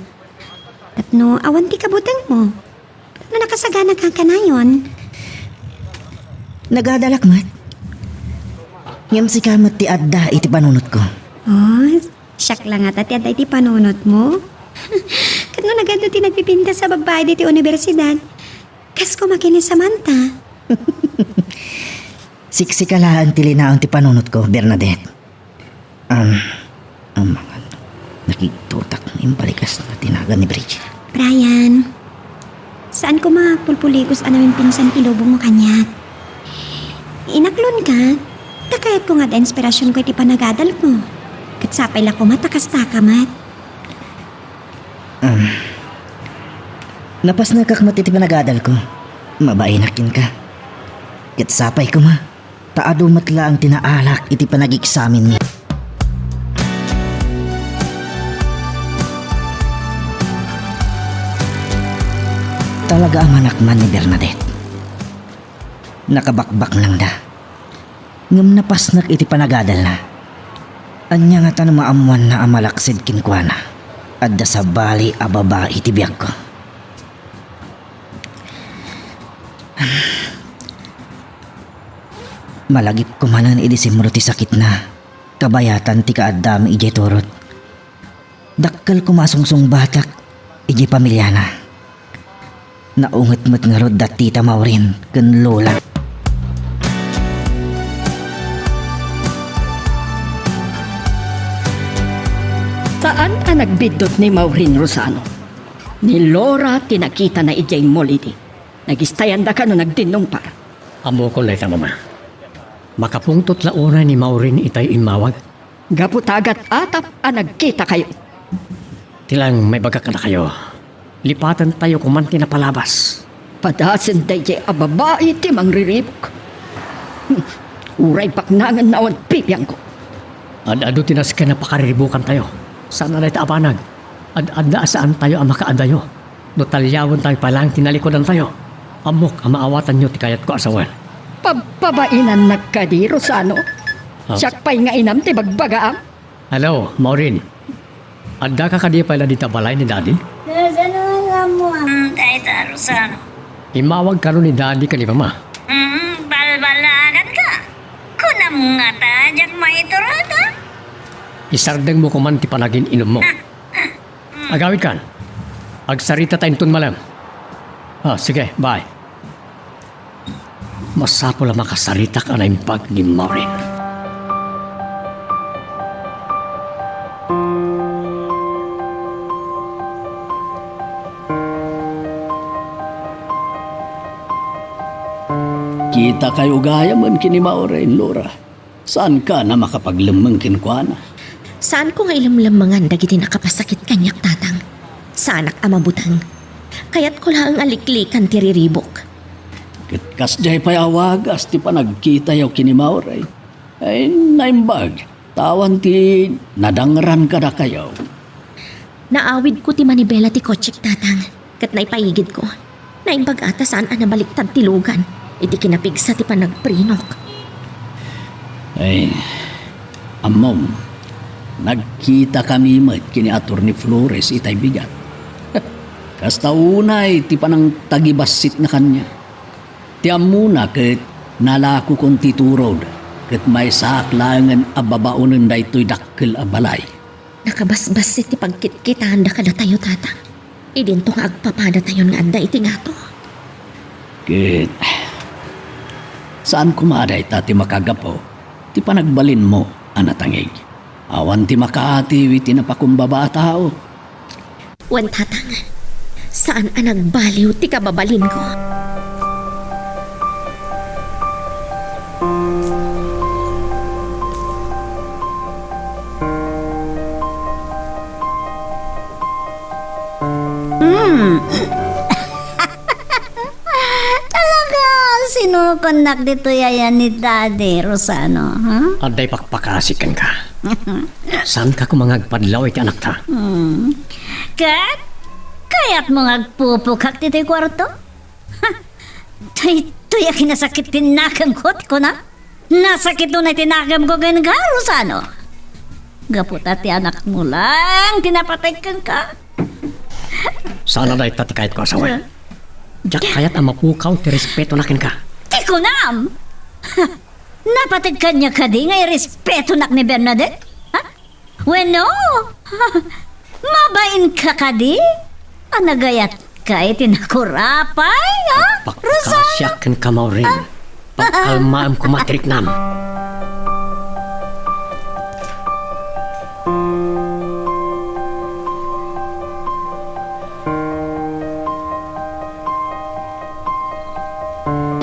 At no, awan ti kabutang mo. No nakasagana ka kanayon. Nagadalak mat. Ngam si kamat ti adda iti panunot ko. Oh, siyak lang at ati iti panunot mo. Kano nagado ti nagpipinta sa babae diti universidad. Kas ko makinis Samantha. Siksikalaan ti linaon ti panunot ko, Bernadette. ang mga nakitutak ng balikas na tinagan ni Bridget. Brian, saan ko mapulpuligos namin pinsan ilubong mo kanya? Inaklon ka? Kakayat ko nga da inspirasyon ko iti panagadal ko. Katsapay la ko matakas takamat. Napas na kakmat iti panagadal ko. Mabainakin ka. Katsapay ko ma. Taado matla ang tinaalak iti panag-examin niya. Talaga ang manakman ni Bernadette. Nakabakbak lang da. Ngam napasnak iti panagadal na. Anya nga tanong maamuan na amalaksid kinkwana. Adda sa bali ababa iti biyag ko. Malagip ko manan idisimro ti sakit na. Kabayatan ti kaadam ijay turot. Dakkal kumasungsong batak ijay pamilya na. Naunget-met nga rod dat tita Maureen ken lola. Saan ang nagbidot ni Maureen Rosano? Ni Laura tinakita na ijay molidi. Nagistayanda ka no nagdinumpar. Amo ko leta mama. Makapungtot la una ni Maureen itay imawag. Gaputagat atap ang nagkita kayo. Tilang may bagak na kayo. Lipatan tayo kuman kinapalabas. Padasin dahi ababae ti mangriribok. Uray paknangan na awan pipiyang ko. Ad-ado tinas ka na pakariribukan tayo. Sana na abanag. Ad-adda saan tayo ang makaadayo. No talyawon tayo palang tinalikodan tayo. Amok ang maawatan nyo ti kayat ko asawan. Pabainan nagkadi Rosano. Siyakpay nga inam ti bagbagaam. Hello, Maureen. Adda ka kadi pala dita balay ni Daddy? Tayo Rosano. Imawag ka ron ni Daddy ka ni Mama. Balbalagan ka. Kunam nga ta, jak maiturata. Isardeng mo kuman ti panagin inom mo. Agawid kan. Agsarita tayong tun malam. Sige, bye. Masapo lang makasarita ka na impag ni Maureen. Kita kayo gaya man kini Maureen, Laura. Saan ka na makapaglamang kinkwana? Saan ko nga ilamlamangan dagiti nakapasakit kanyak tatang? Sanak amabutang. Kaya't ko lang aliklikan tiriribok. Kas jay payawagas ti panagkita yaw kini Maureen. Ay naimbag. Tawan ti nadangran ka na kayaw. Naawid ko ti manibela ti kotsik tatang. Kat naipayigid ko. Naimbag ata saan ang nabaliktad ti lugan. Iti kinapigsa ti panagprinok. Ay, amom, nagkita kami mat kini Atty. Flores itay bigat. Kasta unay ti panang tagibasit na kanya. Ti amuna ket nalaku kon ti turod ket may saklangan ababaonen daytoy dakkel a balay. Nakabasbas ti pagkitkitaan da kada tayo tatang. Idinto nga agpapada tayo nga anda iti ngato. Ket saan kumaday ti makagapo, ti panagbalin mo, anatangig. Awan ti makaatiwi ti napakumbaba a tao. Wan tatang, saan ang nagbaliw ti kababalin ko? Sinukonak dito yayan ni Daddy Rosano, ha? Aday pakpakasikan ka. Saan ka kumangagpadlaw iti anak ta? Kat? Kaya't mo ngagpupukak dito yung kwarto? Tuy kinasakit tinakam ko na? Nasakit na tinakam ko ganun ka, Rosano? Gapot ati anak mo lang, tinapatay kang ka. Sana na itatikayat ko asawan. Diyak kayat ang mapukaw ti respeto nakin ka. Di ko nam! Napatid ka niya ka di ngay respeto nak ni Bernadette? Ha? Bueno, mabain ka ka di? Anagayat ka itinakurapay, ha? Pakasyakan ka, Maureen. Pagkalmaam ko matriknam.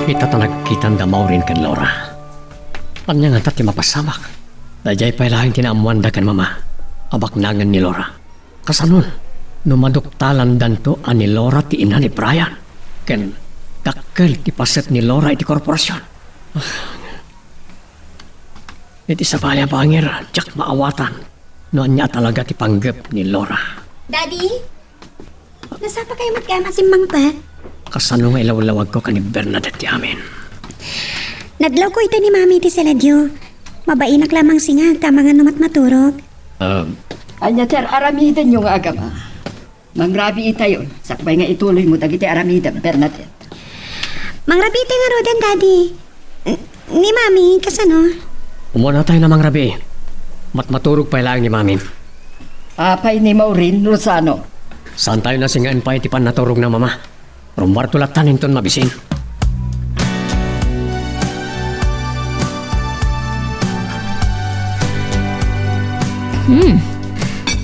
Itatanagkitan da Maureen kan Laura. Anya nga tati mapasamak. Dajay pa lahing tinaamuan da kan mama. Abak nangan ni Laura. Kasanon, numaduktalan danto ani Laura ti ina ni Brian. Ken dakkel ti paset ni Laura iti korporasyon. Iti sabali ang pangir, jak maawatan. Noon niya talaga ti panggap ni Laura. Daddy? Nasa pa kayo magkamasimang pa? Kasano nga ilawlawag ko ka ni Bernadette ti amin. Nadlaw ko ito ni Mami ti Seladio. Mabainak lamang singa, tama nga numat maturog. Anya ter aramidan yung agama. Mangrabi itayon, sakbay nga ituloy mo dagiti aramidan, Bernadette. Mangrabite nga rodan, Daddy. Ni Mami, kasano? Umuna tayo namang rabi. Maturog pa lang ni Mami. Apay ni Maureen Rosano. Saan tayo nasingain pa iti pan naturog na mama? Rumbar tulatan hinton mabisin.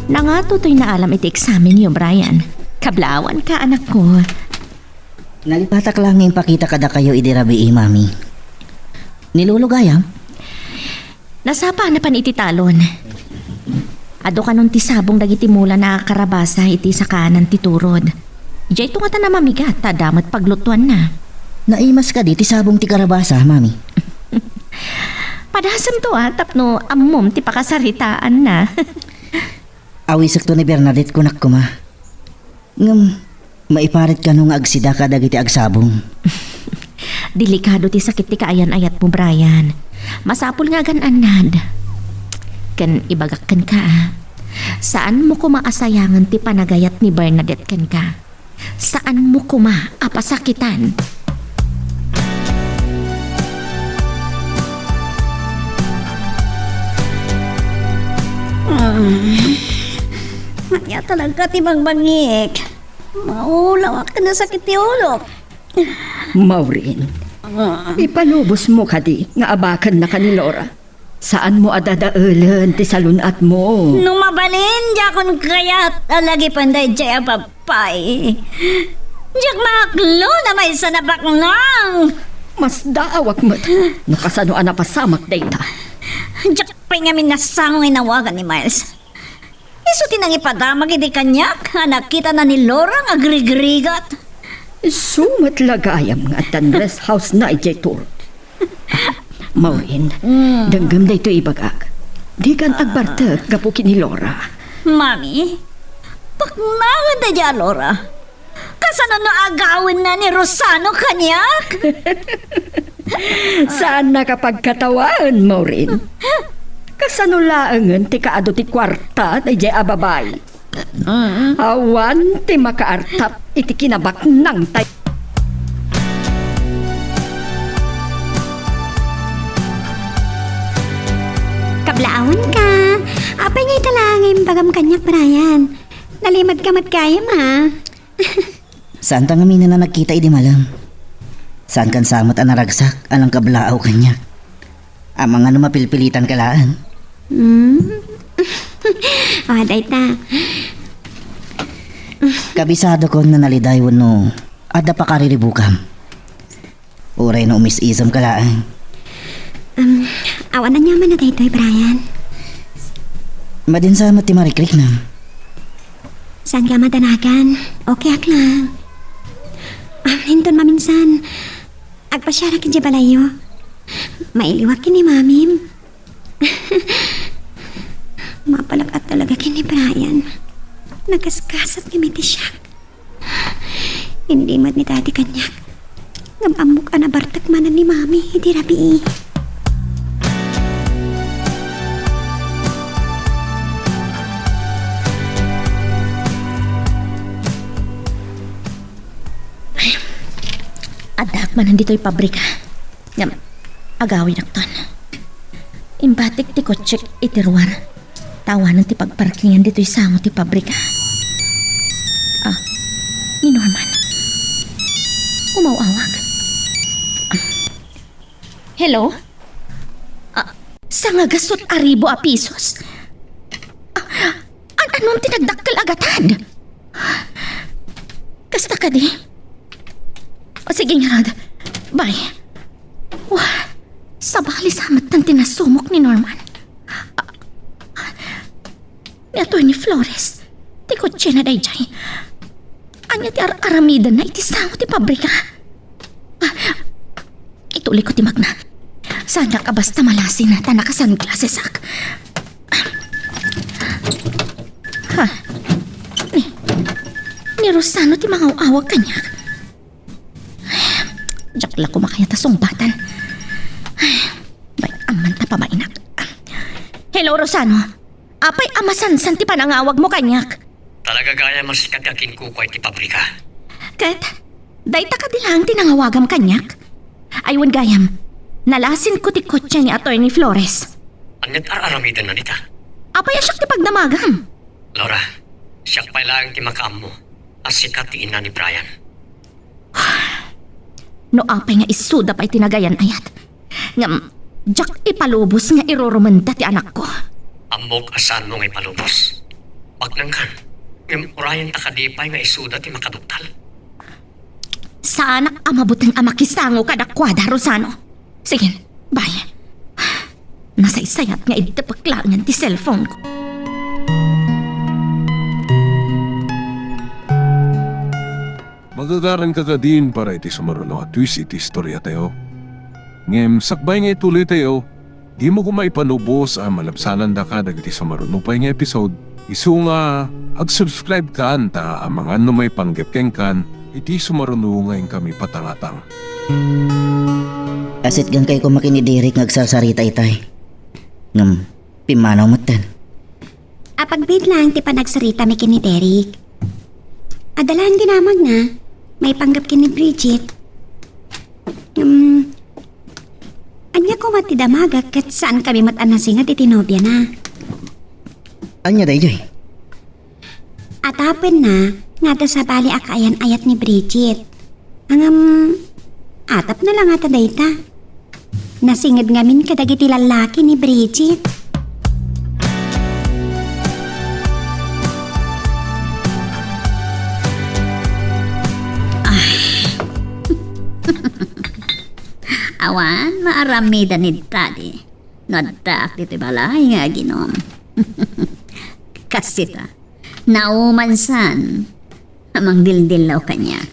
Nangatutoy na alam iti eksamen niyo, Brian. Kablawan ka, anak ko. Nalipatak lang yung pakita kada kayo idirabi mami. Nilulugayam? Nasapa na pan iti talon. Ado ka nun ti sabong dagiti mula na karabasa iti sa kanan ti turod. Ijay nga ta na mamigat, tadamat paglutuan na. Naimas ka di ti sabong ti karabasa, mami. Padasam to tapno ammom ti pakasaritaan na. Awisak to ni Bernadette kunak kuma. Ngam, maiparit ka nung agsida ka dagiti agsabong. Delikado ti sakit ti kaayan-ayat mo, Brian. Masapul nga gananad. Kan ibagak kan ka. Saan mo kumaasayangan ti panagayat ni Bernadette kan ka? Saan mo apasakitan? Maya talaga ti bangbangik. Maulaw ka na sakit ti ulo. Maureen, ipalubos mo ka di nga abakan na ka ni Laura. Saan mo adadaulan ti salunat mo? Nung mabalin, jakon kayat alagi panday jaya papay. Jak maklo na may sanabak nang. Mas daawak mo't nakasano anapasamak data. Jak pengamin na sangong inawagan ni Miles. Iso tinang ipadamag hindi kanyak. Nakita na ni Laura ang agrigrigat. Sumat lagayam nga tan rest house na ijay-tour. Maureen, danggam na ito ibagak. Di kan agbartag gapukin ni Laura. Mami, pakmangan na dyan, Laura. Kasano na agawin na ni Rosano kanyak? Saan nakapagkatawan, Maureen? Kasano laangan ti kaado ti kwarta na ijay ababay. Awan ti makaartap iti kinabak ng tay. Kablaon ka. Apay ngay talangin bagam kanyak, Brian. Nalimad ka matkayam, ha? Saan ta nga mina na nagkita idi malam? Saan kan samot ang naragsak alang kablaaw kanya? Amang ano mapilpilitan kalaan? Aday ta. Kabisado ko na nalidayon no ada pa kariribukam. Uray no umis-isam kalaan. Awan na niya man na daytoy, Brian. Madinsamot ti Marikrik na. Saan ka madanagan? Okay ak lang. Hinton maminsan. Agpasyara kin di balayo. Mailiwak kin ni Mamim. Mapalakat talaga kin ni Brian. Nagaskasat ni Miti siya. Hindi mat ni Daddy kanyak. Ngapamuk na bartak manan ni Mami. Hindi rabi. Adak man nandito'y pabrika. Ngam, agawin akton. Imbatik ti kotsek itirwar. Tawanan ti pagparkingan dito'y sango ti pabrika. Ni Norman. Umawawag. Hello? Sa nga gasot aribo a pisos? Anong tinagdakkel agatad? Kasta ka di? O sige nga, Rod. Bay. Wah, sa bali sa matan tinasumok ni Norman. Ni Atty. Flores, ti kotse na dayjay. Anya ti aramidan na iti sango ti pabrika. Ituloy ko ti Magna. Sana ka basta malasin na tanaka sunglasses ak. Ha? Ni Rosano ti mga awag kanya. Jakla ko makaya tasong batan. Bay, aman ta pa mainak. Hello, Rosano. Apay amasan-san ti panangawag mo kanyak. Talaga gaya masikat akin kukoy ti pabrika. Kat, day ta ka dilang tinangawagam kanyak. Aywan gayam, nalasin ko ti kotse ni Atty. Flores. Anyat aramidan na nita. Apay asyak ti pagdamagam. Laura, siyak pa lang ti makaam mo. Asikat ti ina ni Brian. No apay nga isuda pa'y tinagayan ayat. Ngam, jak ipalubos nga iroromanda ti anak ko. Amok asan mo ngay palubos. Bagnang kan, ngam urayan takadipay nga isuda ti makaduktal. Sa anak amabutang amakisango kadakwada, Rosano. Sige, bye. Nasa isayat nga idapaklangan ti cellphone ko. Magagaran ka din para iti sumaruno at twist iti istorya tayo. Ngem sakbay nga ituloy tayo, di mo kumaipanubos ang malabsanan da ka dagiti sumaruno pa nga episode. Isu nga ag-subscribe ka anta ang mga may panggepkeng kan iti sumaruno ngayon kami patangatang. Asit gan kay ko makinidirik ngagsarsarita itay. Ngam, pimanaw matan. Apagbid lang ti panagsarita mi kini Derek. Adalan dinamag na, may panggap kini Bridget. Anya ko mati damagak kat saan kami matanasingat itinobya na. Anya dayjay? Atapin na, nga sa bali akayan ayat ni Bridget. Atap na lang ata dayta. Nasingid ngamin kadagiti lalaki ni Bridget. Awan, maaramida ni Daddy. Nadak dito balay nga ginom. Kasi ta, naumansan. Amang dildilaw kanyak.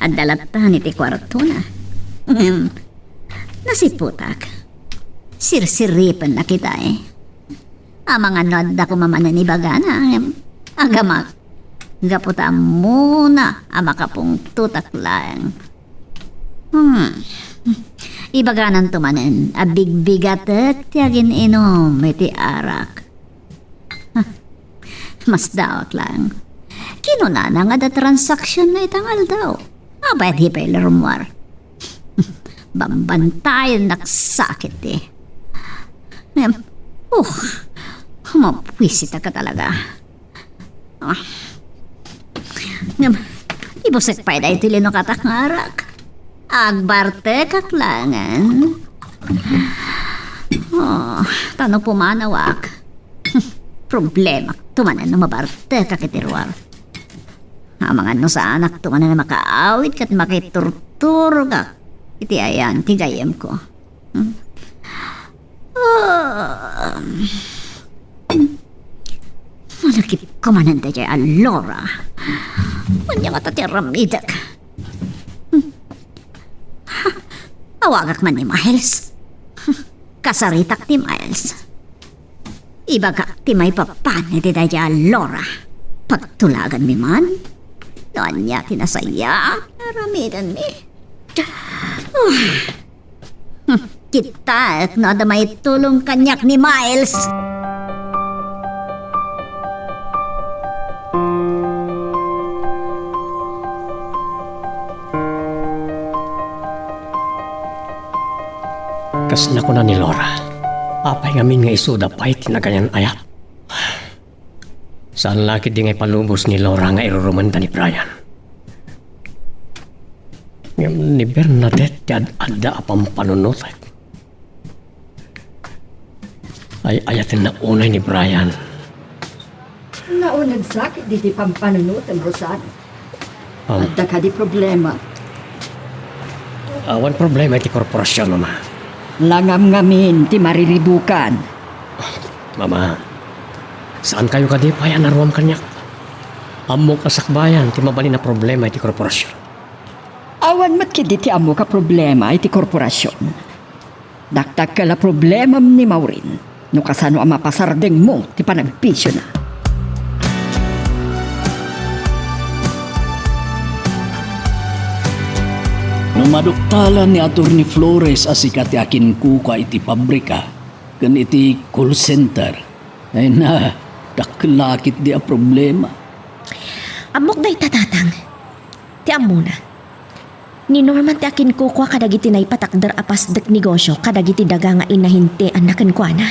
At dalatan iti kwarto na. Nasiputak. Sirsiripan na kita eh. Amang anod ako mamanan ni Bagana. Agamak. Gaputa muna amakapong tutak lang. Ibaganan tumanen, abig-bigatet tiyagin inom, iti arak. Mas dawak lang. Kinunana nga da transaksyon na itangal daw. Abay di pa ilarumwar. Bambantayan naksakit eh. Mapwisita ka talaga. Ibusik pa ito lino katak nga arak. Agbarte kaklangan. Tano pumanawak. Problema tumanan na mabarte kakitirwar. Ang mga no sa anak tumanan na makaawit kat makiturturo ka. Iti ayan, tigayem ko. Malakit kumanan da jay Alora. Manya nga tatiramidak. Awagak man ni Miles. Kasaritak ni Miles. Ibagak ti may papan ni Didaya Laura. Pagtulagan mi man. Doon niya tinasaya. Naramidan mi. Kita at nada may tulong kanyak ni Miles. Kas na ko na ni Laura. Apay ngamin nga isuda pa'y tinaganyan ayat. Saan laki di ngay palubos ni Laura nga irurumanda ni Brian. Ngam ni Bernadette di ada apang panunot. Ay ayatin na unay ni Brian. Naunang sakit di pampanunutan, Rosano. At ka di problema. Awan problema iti korporasyon, Mama. Langam ngamin ti mariribukan. Mama, saan kayo kadipay naruam kanyak? Amo kasakbayan ti mabali na problema iti korporasyon. Awan matkidi ti amo ka problema iti korporasyon. Daktak ka la problema ni Maureen. No kasano ang mapasardeng mo ti panagpisyo na. Nung maduktalan ni Atty. Flores asikat ti akin kuka iti pabrika kan iti call center. Ay na, daklakit di a problema. Amok day tatatang. Ti amo na. Ni Norman ti akin kukwa kadagiti na ipatakder apas dek negosyo kadagiti daga nga inahinti anakan kwa na.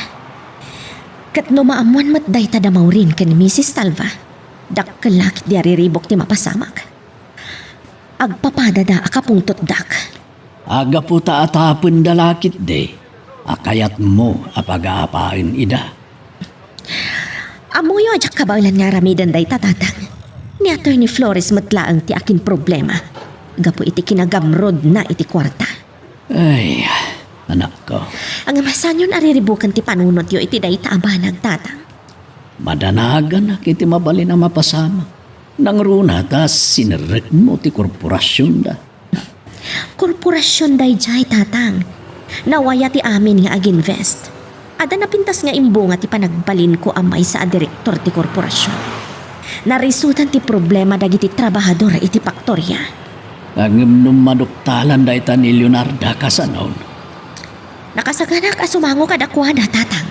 Kat no maamuan mat day tadamaw rin kan Mrs. Talva. Dakkalakit di ariribok ti mapasamak. Agpapadada akapungtot dak. Aga po taatapon dalakit de. Akayat mo apag-aapain ida. Amoyo ajak kabaulan nga ramidan day tatatang. Ni Atty. Flores matlaang ti akin problema. Gapo iti kinagamrod na iti kwarta. Ay, anak ko. Ang amasan yun ariribukan ti panunot yo iti day taabanag tatang. Madanagan na kiti mabali na mapasama. Nang runa tas sinirek mo ti korporasyon da. Korporasyon day jay tatang. Nawaya ti amin nga aginvest. Ada napintas nga imbo nga ti panagbalin ko amay sa direktor ti korporasyon. Narisutan ti problema dagiti trabahador iti paktorya. Ang maduktalan da ita ni Leonarda kasanon. Nakasaganak asumango kadakwada tatang.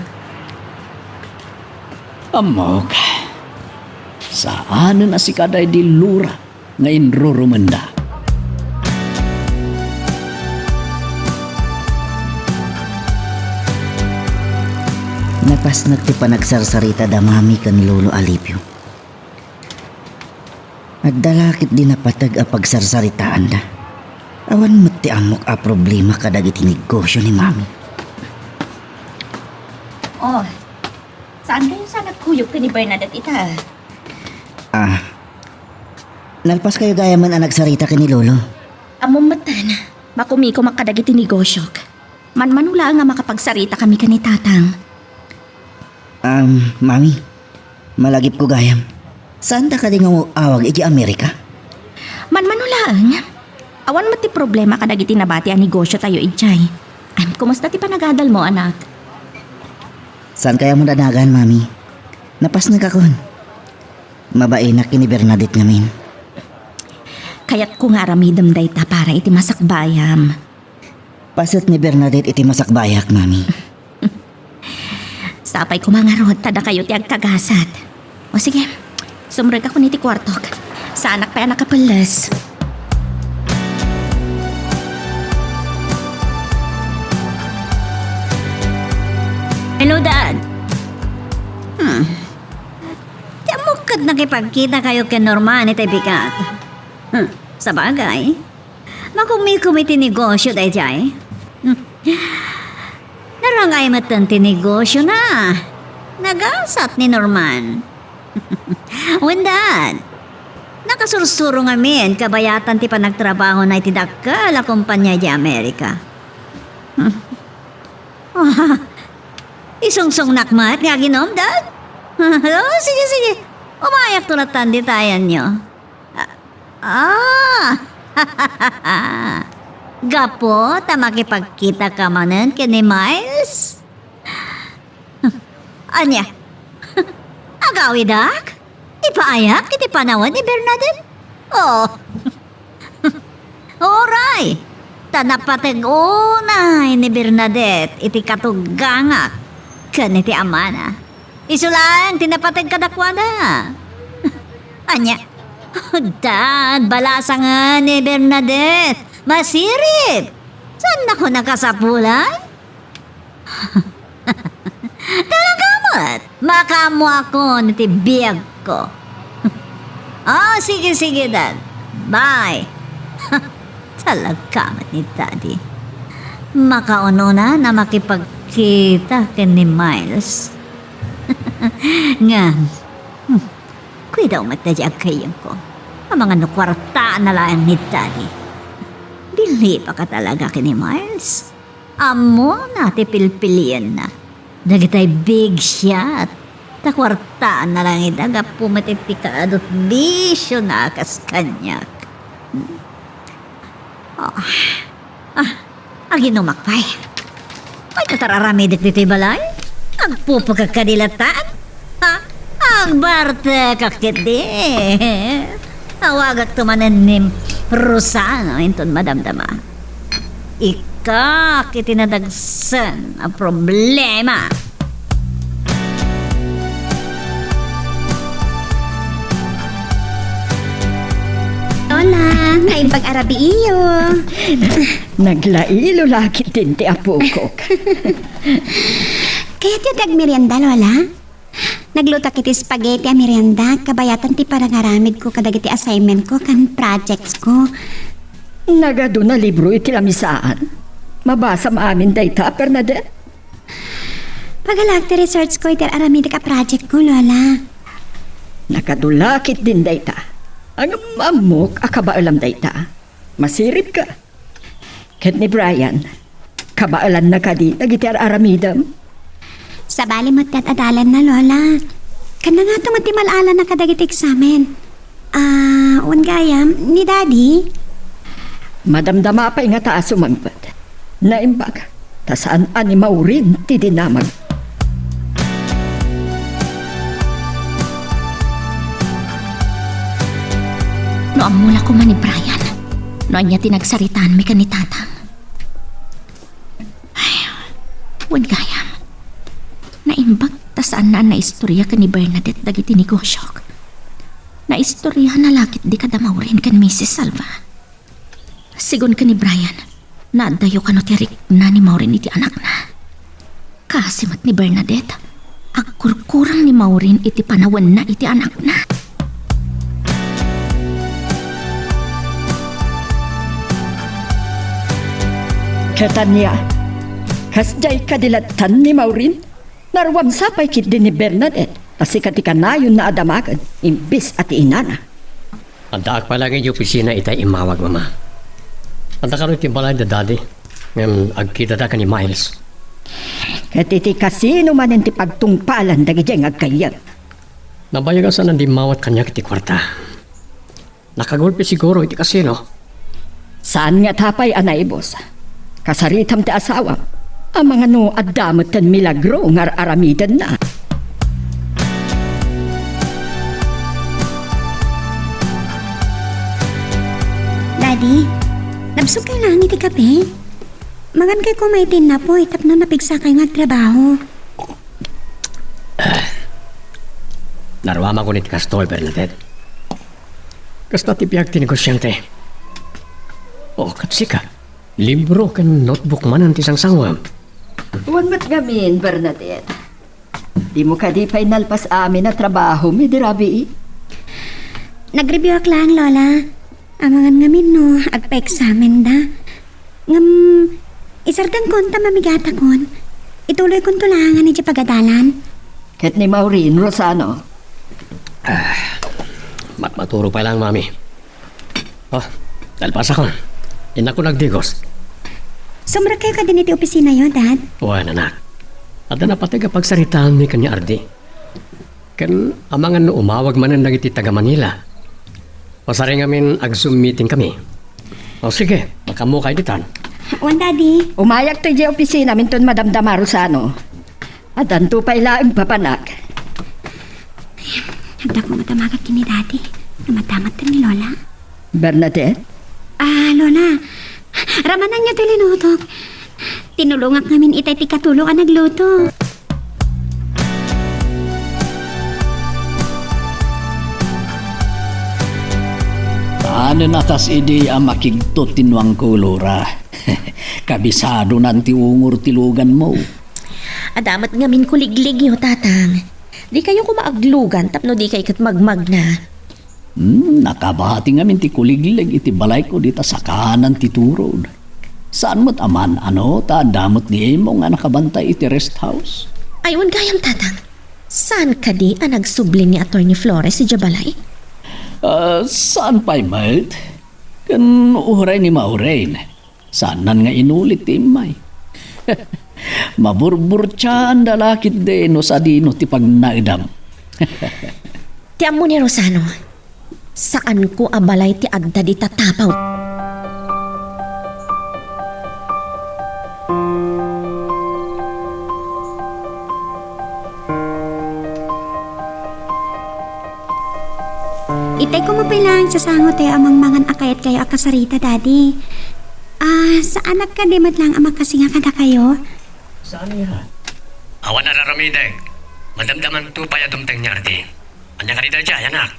Amok. Saan na si kaday di lura nga inrurumanda. Napas ti panagsarsarita da mami kan Lolo Alipio. Agdalakit din napatag a pagsarsaritaan da. Awan mo't ti amok a problema kadagiti negosyo ni mami. Oh, saan kayo sa nagkuyog ka ni Bernadette ita? Nalpas kayo gaya man ang nagsarita ka ni Lolo. Among matan, makumiko makadagiti negosyo. Manmanula nga makapagsarita kami ka ni tatang. Mami, malagip ko gayam. Saan da ka di nga awag iti Amerika? Manmanulaang, awan mati problema kadagiti nabati ang negosyo tayo ijay. Kumusta ti panagadal mo anak? Saan kaya mo danagan, mami? Napas na kakon. Mabae na kini Bernadette ngamin. Kaya't ko nga ramidam dayta para iti masakbayam. Pasat ni Bernadette iti masakbayak, mami. Sapay ko mga rod, tada kayo ti agkagasat. O sige, sumreg ako niti kwartok. Sa anak pa anak kapalas. Hello, Dad. Tiamukad nakipagkita kayo kay Norman iti bigat. Sa bagay, makumiti negosyo day jay. Narangay matan ti negosyo na. Nagasat ni Norman. When Dad, nakasursuro nga min kabayatan ti panagtrabaho na iti dakkel a kumpanya di Amerika. Isungsong nakmat nga ginom, Dad? Sige. Umayak tulatan di tayan nyo. Gapo, makipagkita ka manen kini Miles? Anya? Agawi, Dak? Ipaayak iti panawan ni Bernadette? Oh. Oray. Tanapatag unay ni Bernadette iti katugangak kan iti amana. Isulan tinapatag kadakwada. Anya? Dad, balasa nga ni Bernadette. Masirip. Saan ako nakasapulan? Talagamot. Makamo ako niti biyag ko. Sige, Dad. Bye. Talagamat ni Daddy. Makauno na makipagkita ken ni Miles. Nga, kuya daw matadya kayang ko. Ang mga nukwarta na lang ni Daddy. Dili pa ka talaga kini Miles. Amo na ti pilpilian na. Dagitay big shot. Takwartaan na lang idaga pumatipikaadot bisyo na akas kanyak. Aginumakpay. Ay katararamidik dito'y balay. Agpupagkakadilatan. Ha? Ang barte kakit di. Tawagak tumanenim Rosano inton madamdama. Ika kitinadagsan ang problema. Lola, ngayon pag-arabi iyo. Naglailo lagi din ti apukok. Kaya ti tag-merienda, Lola? Nagluto kiti spaghetti a merienda, kabayatan ti parangaramid ko kadagiti assignment ko kan projects ko. Nagado na libro iti lamisaan. Mabasa maamin dayta, Bernadette. Pagalak ti research ko iti aramid ka project ko, Lola. Nakadulakit din dayta. Ang mamok akabaalam dayta. Masirip ka. Ket ni Brian, kabaalan na ka di nagiti aramidam. Sa bali mo't adalan na, Lola. Kana nga itong matimalala na kadagiti eksamen. Gayam, ni Daddy? Madamdama pa nga taas sumangpad. Naimbag, tasaan ani maurin ti dinamag. No amula ko man ni Brian. No anya tinagsaritaan mi kanitatang. Ay, gayam. Naimbag tasaan na istorya ka ni Bernadette dagiti negosyok. Naistorya na lakit di kadamawrin kan Mrs. Salva. Sigon ka ni Brian, naadayo ka no tirik na ni Maureen iti anak na. Kasimat ni Bernadette, agkurkurang ni Maureen iti panawan na iti anak na. Ketanya, kasjay kadilatan ni Maureen, narwam sapay kit din ni Bernadette, pasikat ikanayon na adamagan, imbis at inana. Antaak pa lang yung opisina itay imawag, Mama. Antaak ka rin timbalay na Daddy. Ngayon, agkita da ka ni Miles. Ket iti kasino man iti pagtungpalan dagiti agkayag. Nabayagan sa nandi mawat kanya kiti kwarta. Nakagulpi siguro iti kasino. Saan nga tapay anay boss? Kasaritam ti asawa. Ang mga no adamot tan milagro ngar aramidan na. Daddy, nabsog kayo lang iti kape. Magan kay kumaitin na po, itap na napigsa kayo nga trabaho. Narwama ko niti kastoy, Bernadette. Kasta ti piag tinigosyante. O, katsika. Libro kan notebook man ang tisang sangwam. Huwag mat gamin, Bernadette. Di mo ka di pa'y nalpas amin na trabaho, mi dirabi. Nag-review ak lang, Lola. Amangan ngamin no, agpa-examen da. Isardan konta mamigata kon. Ituloy kon tulangan ni pagadalan. Ket ni Maureen Rosano. Maturo pa lang, Mami. Oh, dalpas ako. Ina ko nagdigos. Sumra kayo ka din iti opisina yun, Dad? Uwan, anak. At na patiga pagsaritaan ni kanya Ardi. Kan amangan no umawag man ang nagiti taga Manila. Pasaring amin ag-Zoom meeting kami. O sige, baka mo kayo ditan. Wan, Daddy. Umayak to di opisina minton Madam Dama Rosano. At anto pa ilaang papanak. Hagdak mo matamagat kini Daddy. Namatamat ka ni Lola. Bernadette? Lola. Ramanan niyo tilinutok. Tinulungak namin itay ti katulong ang nagluto. Ano na kas ide ang makigtot tinwang ko, Laura. Kabisado nanti ungur tilugan mo. Adamat ngamin kuliglig yo, tatang. Di kayo kumaaglugan tapno di kayo kat magmag na. Nakabahati ngamin ti kuliglig iti balay ko dita sa kahanan ti turod. Saan mo't aman ta damot ni Emo nga nakabantay iti rest house? Ayun gayam, tatang. Saan ka di ang nagsubli ni Atty. Flores si Jabalay? Saan pa'y mate? Kan uray ni Maureen. Sanan nga inulit ti Imay. Maburbur ang dalakit de no sa dino ti pagnaidam. Ti amo ni Rosano, saan ko abalay ti adda di tatapaw? Itay ko mapilang sa sangot tayo amang mangan akayat kayo akasarita, Daddy. Saan nagkadimat lang amang kasinga kada kayo? Saan yan? Awan na raramide. Madamdaman tu pa ya dumteng nyarti. Anya ka rin dyan, anak.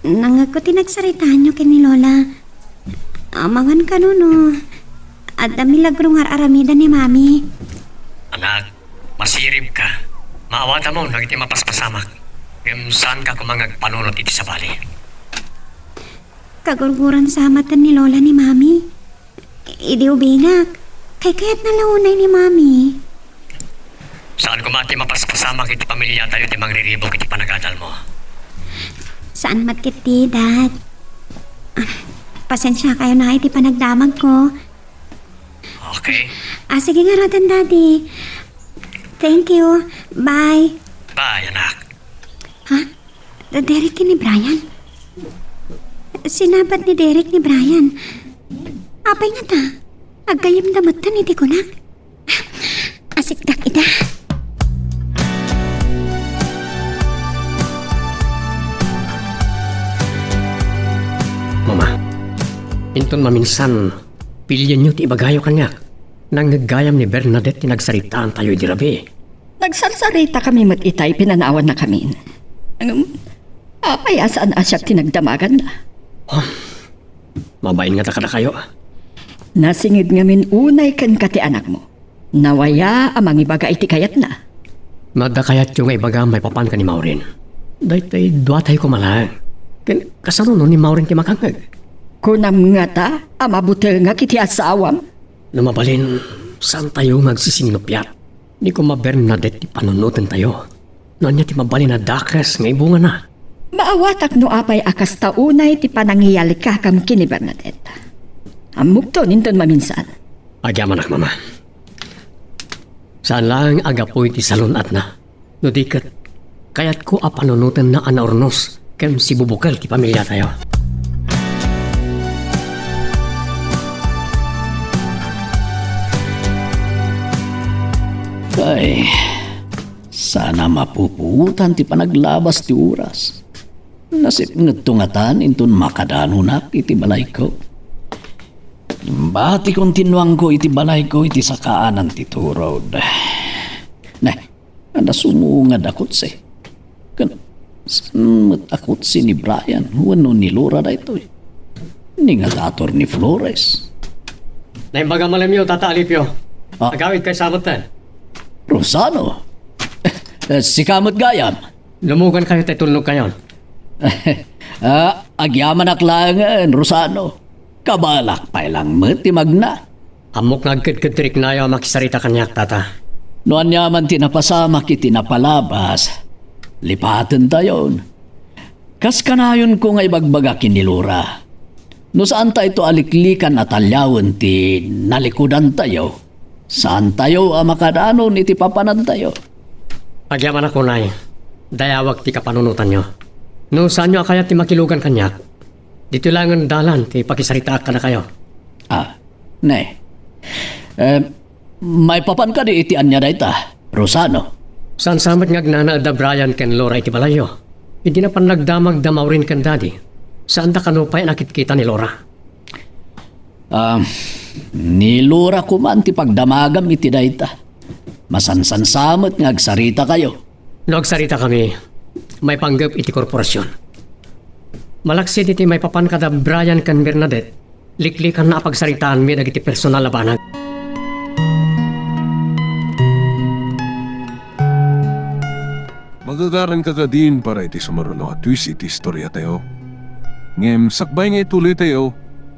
Nangag ko tinagsaritaan nyo kini Lola. Amangan ka no. At milagrong aramida ni Mami. Anak, masirip ka. Maawata mo, nagiti mapaspasamak. Ngem saan ka kumangag panunot iti sa bali? Kagurguran sa matan ni Lola ni Mami. Idi ubinak. Kay kaya't nalaunay ni Mami. Saan kumati mapaspasamak iti pamilya tayo ti mangriribok iti panagadal mo? Saan matkiti, Dad? Pasensya kayo na iti panagdamag ko. Okay. Sige nga rodan, Daddy. Thank you. Bye. Bye, anak. Ha? Derek ni Brian? Sinabat ni Derek ni Brian. Apay nga ta. Agayam damatan iti kunak. Asikdak ida. Mama, inton maminsan, pilyan nyo ti ibagayo kanyak. Nang naggayam ni Bernadette ti nagsaritaan tayo idirabi. Nagsarsarita kami mat itay, pinanawan na kami. Apay asaan asyak tinagdamagan na. Mabain nga takada kayo. Nasingid ngamin unay kan kati anak mo. Nawaya amang ibaga iti kayat na. Madda kayat yung ibaga may papan ka ni Maureen. Dahil duatay ko malang. Kasano no ni Maureen ti makangag. Kunam nga ta, amabuti nga kiti asawam. Lumabalin, saan tayo magsisinupyat? Di ko ma-Bernadette ti panunutan tayo. Noon niya ti mabalin na dakres nga ibunga na. Maawatak no apay akas taunay ti panangiyali ka kam kini Bernadette. Amugto ninton maminsan. Agyaman ak, Mama. Saan lang agapoy ti salon at na. No dikat, kayat ko panunutan na anaornos kem si bubukal ti pamilya tayo. Ay, sana mapuputan ti panaglabas ti oras. Nasip ngtungatan inton makadanunak iti balay ko. Bati kontinuang ko iti balay ko iti sakaanan ti turod. Nah, anda sumungad akot si. Kan, akot si ni Brian, wano ni Laura da ito. Ningadator ni Flores. Naimbaga malam yun, Tata Alipio. Agawid kay samatan. Rosano? Si Kamot Gayam? Lumugan kayo tayo tulog kayon. Agyaman aklangan, Rosano. Kabalak pa lang ti magna. Amok nagkid-kidrik na yung makisarita kanyak, Tata. Noan yaman tinapasamak iti napalabas. Lipatan tayon. Kas kanayon ko nga ibagbagakin ni Laura. No saan tayo ito aliklikan at alyawan ti nalikudan tayo. Saan tayo makadanon iti papanan tayo? Agyaman ako, Nay. Dayawag ti kapanunutan nyo. No saan nyo kaya ti makilugan kanyak? Dito lang ang dalan ti pakisarita ka na kayo. Ne. May papan ka di iti anya da ita, Rosano. Saan samat nga gnana da Brian ken Laura iti balayo? Hindi na pan nagdamag da Maureen ken Daddy. Saan da kanupay nakit-kita ni Laura? Ni Laura kuman ti pagdamagam iti da ita. Masansan samat nga agsarita kayo. No agsarita kami, may panggap iti korporasyon. Malaksid iti may papan kada Brian ken Bernadette. Liklikan na pagsaritaan mi dagiti personal na banag. Magagaran ka din para iti sumaruno at twist iti istorya tayo. Ngem sakbay nga ituloy tayo,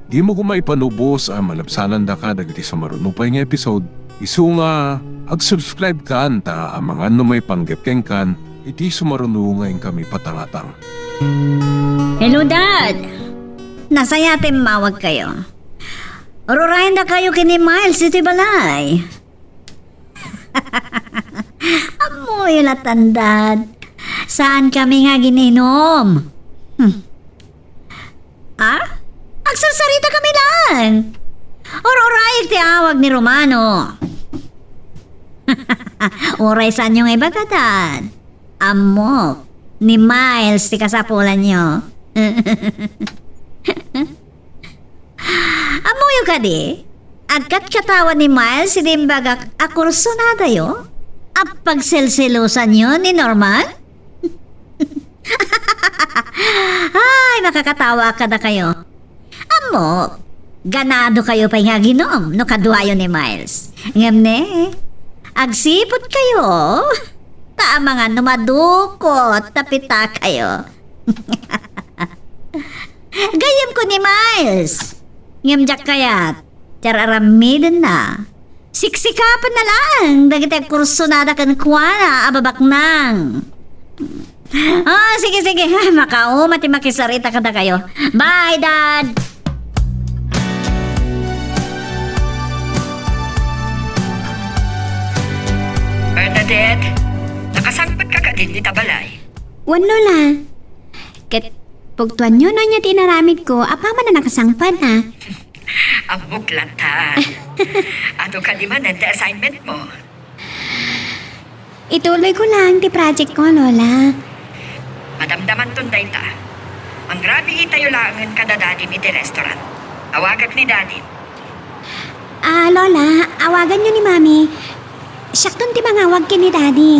di mo kumaipanubos ang malabsanan da ka dagiti sumaruno pa nga episode. Isu nga ag-subscribe ka anta ang mga may panggap kan iti sumaruno ngayon kami patangatang. Hello, Dad. Nasaya mawag kayo. Rurahin na kayo kini Miles iti balay. Amoy latandad. Saan kami nga gininom? Agsasarita kami lang. Oray ti awag ni Romano. Oray saan yung ibagadan? Amok ni Miles ti kasapulan nyo. Amoyo ka di? Agkat katawan ni Miles sinimbagak akurso na dayo? Apagselselosan nyo ni Norman? Ay, makakatawa ka na kayo. Amo, ganado kayo pa nga ginom no kaduayo ni Miles. Ngam ne, agsipot kayo. Tama nga numadukot, tapita kayo. Gayam ko ni Miles. Ngam jak kayat, tiyararamidan na. Siksikapan na lang, dagiti kurso na kan kuwana, ababak nang. Sige. Makauma ti makisarita ka na kayo. Bye, Dad! Bernadette, nakasangpat ka din di tabalay. Wan lola. Ket pugtuan nyo no niya tinaramid ko, apa man na nakasangpan ha. Amok lata. Ato ka di man ang assignment mo. Ituloy ko lang ti project ko, lola. Madamdaman tunday ta. Ang grabe itayo langan kada dadim iti restaurant. Awagak ni dadim. Lola, awagan nyo ni Mami. Siyak ti mangawag ki ni Daddy.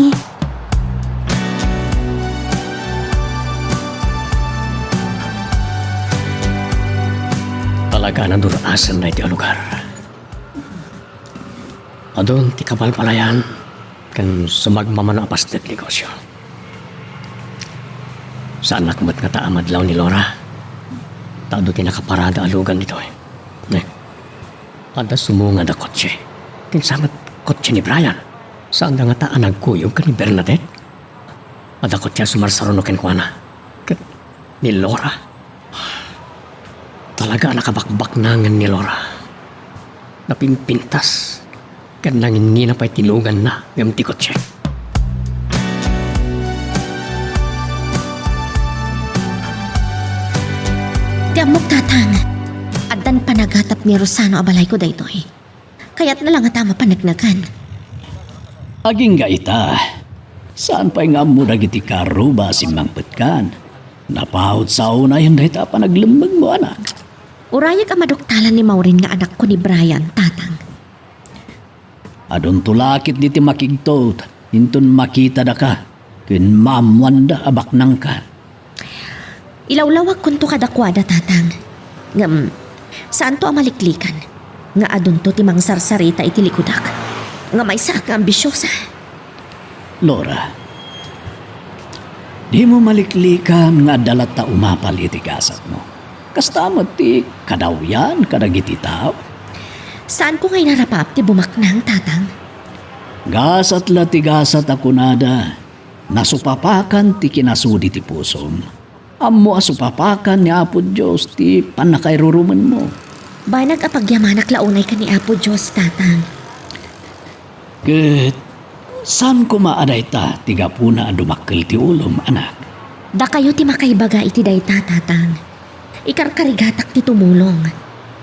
Talaga na durasan na iti lugar. Adon ti kapalpalayan kan sumagmamano apas tit negosyo. Saan nakmat nga taamadlaw ni Laura? Tado ti nakaparada alugan nito eh. Ada sumunga da kotse. Kinsamat kotse ni Brian. Saan da nga taan nagkuyog ka ni Bernadette? Ada kotse sumarsarono ken kuana. Ni Laura. Talaga nakabakbak nangan ni Laura. Napimpintas. Kan nangin na pa'y tilugan na ngam ti kotse. Ti amok tatang. Addan panagatap ni Rosano abalay ko daytoy. Kaya't na lang tama panagnagan. Aging ga ita. Saan pa'y nga mo nagiti karuba si Mang Petkan? Napahot sa una yung dahita pa naglembag mo, anak. Urayag ang madoktalan ni Maureen nga anak ko ni Brian, tatang. Adon tulakit di ti makigtot. Hintun makita da ka. Kin mamwanda abak nang ka. Ilawlawag kunto kadakwada, tatang. Ngam, saan to amaliklikan? Nga adun to timang sarsarita iti likudak. Nga may sak ambisyosa. Laura, di mo maliklikan nga dalat ta umapal iti gasat mo. Kastamot ti kadawyan kadagiti tao. Saan ko ngay narapap ti bumaknang, tatang? Gasat la ti gasat ako nada. Nasupapakan ti kinasudi ti pusom. Amo asupapakan ni Apo Diyos ti panakairuruman mo. Banag apagyamanak launay ka ni Apo Diyos, tatang. Ket, saan ko maaday ta tiga puna dumakkel ti ulom, anak? Da kayo ti makaibaga iti dayta, tatang. Ikarkarigatak ti tumulong.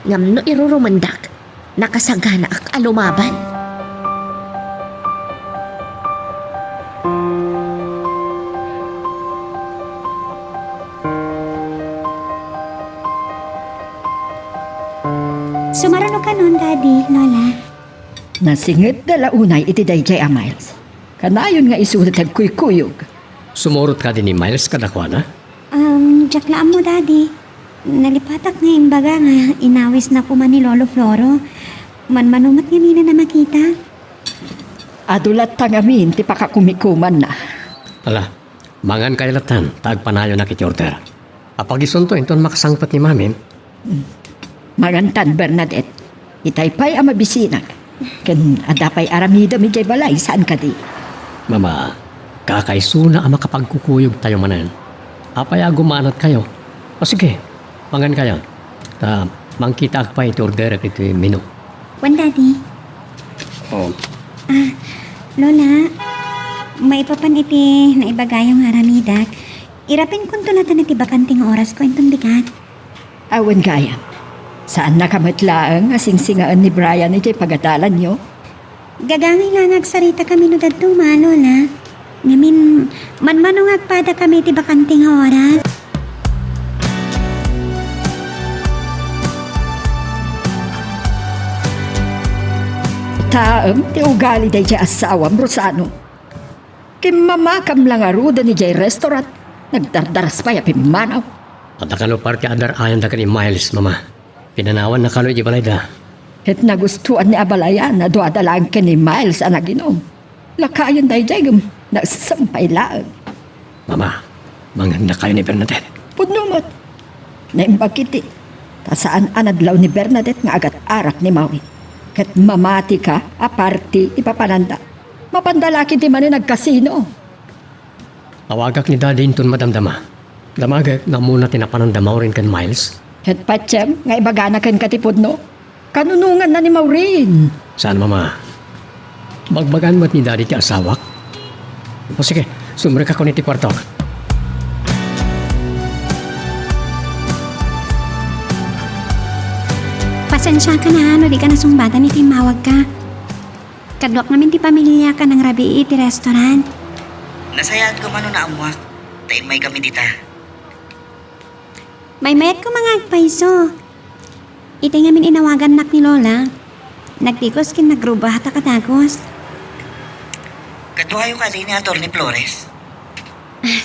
Ngam no irurumandak, nakasagana ak alumaban. Sumarano ka nun, Daddy, Lola. Nasingit na launay iti dayjay a Miles. Kanayon nga isulat kuyog. Sumurot ka din ni Miles kadakwana? Jaklaan mo, Daddy. Nalipatak nga imbaga nga inawis na kuman ni Lolo Floro. Manmanumat nga nila na makita. Adulat tangamin ti pakakumikuman na. Ala, mangan kailatan, tagpanayo na kiti order. Apagisunto inton makasangpat ni Mamin. Magantan Bernadette, itaypay ang mabisinag. Kan adapay aramida mi jay balay, saan ka di? Mama, kakaisuna ang makapagkukuyog tayo manan. Apaya gumanat kayo. O sige, mangan kayo. Mangkita pa ito order ito yung menu. Wan, Daddy. Oh, Lola, may papan iti na ibagayong haramidak. Irapin kong tulatan iti bakanting oras ko itong bigat. Awan gaya. Saan nakamatlaang asing-singaan ni Brian iti pagadalan nyo? Gagangay nga nagsarita kami no daduma, Lola. Ngamin, manmanong agpada kami iti bakanting oras. Taam, ti ugali day jay asawam Rosano. Kimamakam lang aruda ni jay restaurant. Nagdardaras pa ya pimanaw. at nakalo parke adar ayan da kani Miles, mama. Pinanawan na kalo di balay da. Het nagustuhan ni Abalayan na duadalaan ka ni Miles ang naginom. Lakayan day jay nagsampay laang. Mama, manghanda kayo ni Bernadette. Pudnumat. Naimbagkiti. Tasaan anadlaw ni Bernadette nga agat arak ni Maui. Kat mamati ka, aparti, ipapananda. Mapandalaki di man nagkasino. Awagak ni Daddy inton madamdama. Damagak na muna tinapanandamaw rin kan Miles. Het patsem, nga ibagana kan katipod no. Kanunungan na ni Maureen. Saan, mama? Magbagan mo't ni Daddy ti asawak? O sige, sumre ka ko ni ti kwarto. Pasensya ka na, no di ka nasumbatan iti mawag ka. Kadwak namin ti pamilya ka ng rabi iti restaurant. Nasayaan ko man na amuak. Tayo may kami dita. May mayat ko mga agpaiso. Iti ngamin inawagan nak ni Lola. Nagtikos kin nagruba hata katagos. Katuhayo ka ni Atty. Flores.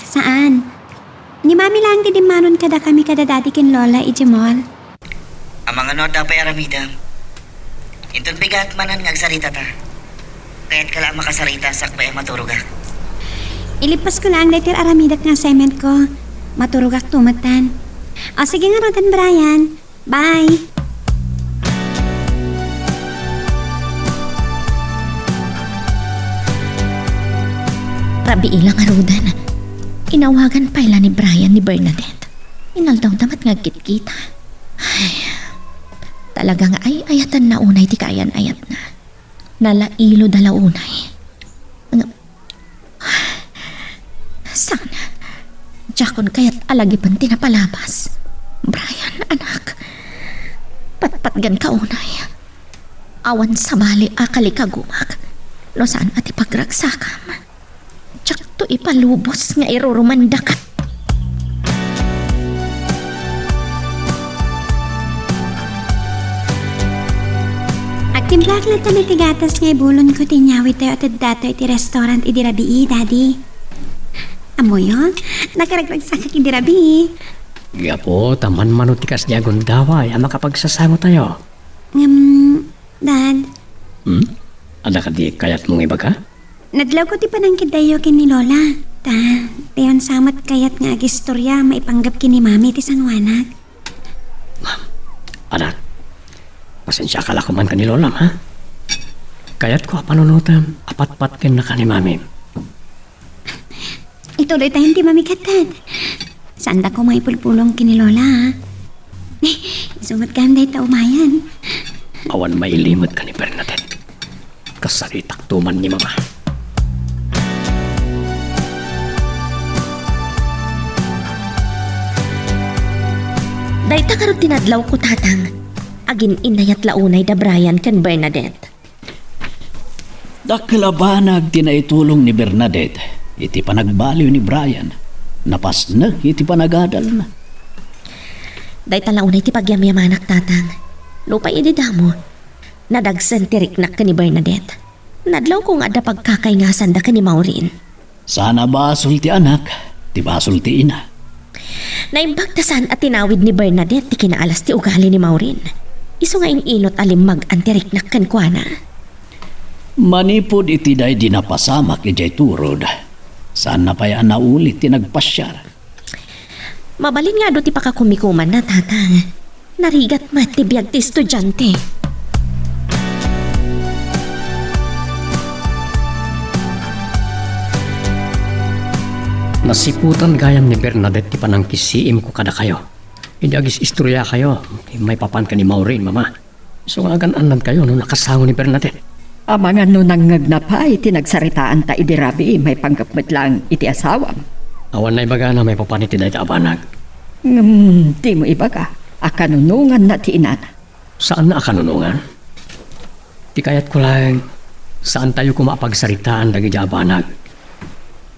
Saan? Ni mami lang ti dimanon kada kami kada dati kin Lola iti mall. Ang mga nota pa aramida. Intun bigat manan ngagsarita ta. Kaya't kala makasarita sakbay maturugak. Ilipas ko lang letter aramidak nga cement ko. Maturugak tumatan. O sige nga Rodan Brian. Bye! Rabi ilang arudan. Inawagan pa ila ni Brian ni Bernadette. Inaldaw damat nga kita. Ay, talagang ay ayatan na unay ti kayan ayat na. Nalailo dala unay. Sana. Jakon kaya't alagipan tinapalabas. Brian, anak. Patpatgan ka unay. Awan sa bali akali kagumak. No saan at ipagragsakam. Tsak to ipalubos nga irurumanda ka. Agtimplak lang to iti gatas nga ibulon ko tinyawi tayo at dato iti restaurant iti rabi Daddy. Amo yun? Nakaraglagsakak iti rabi. Iya po, taman manutikas niya gundaway ang makapagsasamo tayo. Dad, Ada ka di kayat mong iba ka? nadlaw ko ti panangkid dayo kin ni Lola. Tayon samat kayat nga agistorya maipanggap kin ni Mami ti sanwanag. Anak, pasensya ka lang man ka ni Lola, ha? Kayat ko panunutan, apat-pat kin na ka ni Mami. Ituloy tayong ti Mami katad. Saan da ko maipulpulong kin ni Lola, ha? Isumat ka day taumayan. Awan mailimot ka ni Bernadette. Kasaritak tuman ni Mama. Dahil takarot tinadlaw ko tatang. Agin inayat launay da Brian kan Bernadette. Dakalabanag tinaitulong ni Bernadette. Iti panagbaliw ni Brian. Napasnag iti panagadal na. Dahil talaunay ti pagyamyamanak tatang. Lupay ididamo. Nadagsan tiriknak ka ni Bernadette. Nadlaw kong ada pagkakaingasan da ka ni Maureen. Sana basol ti anak, ti basol ti ina. Naimbagtasan at tinawid ni Bernadette ti kinaalas ti ugali ni Maureen. Iso nga inilot alim mag-antiriknak kan kuana. Manipod iti day di napasamak ijay turod. Saan na pa'y anaulit ti nagpasyar. Mabalin nga do ti pakakumikuman na tatang. Narigat mat ti biyag ti estudyante. Nasiputan gayam ni Bernadette ti panangkisiim ko kada kayo. Hindi agis istorya kayo. May papan ka ni Maureen, mama. So nga anan kayo no nakasango ni Bernadette. Amang ano nangag na pa, iti nagsaritaan ta idirabi, may panggapmat lang iti asawam. Awan na ibaga na may papan iti dahil abanag. Di mo ibaga, akanunungan na ti inana. Saan na akanunungan? Di kayat ko lang saan tayo kumapagsaritaan dagi di abanag.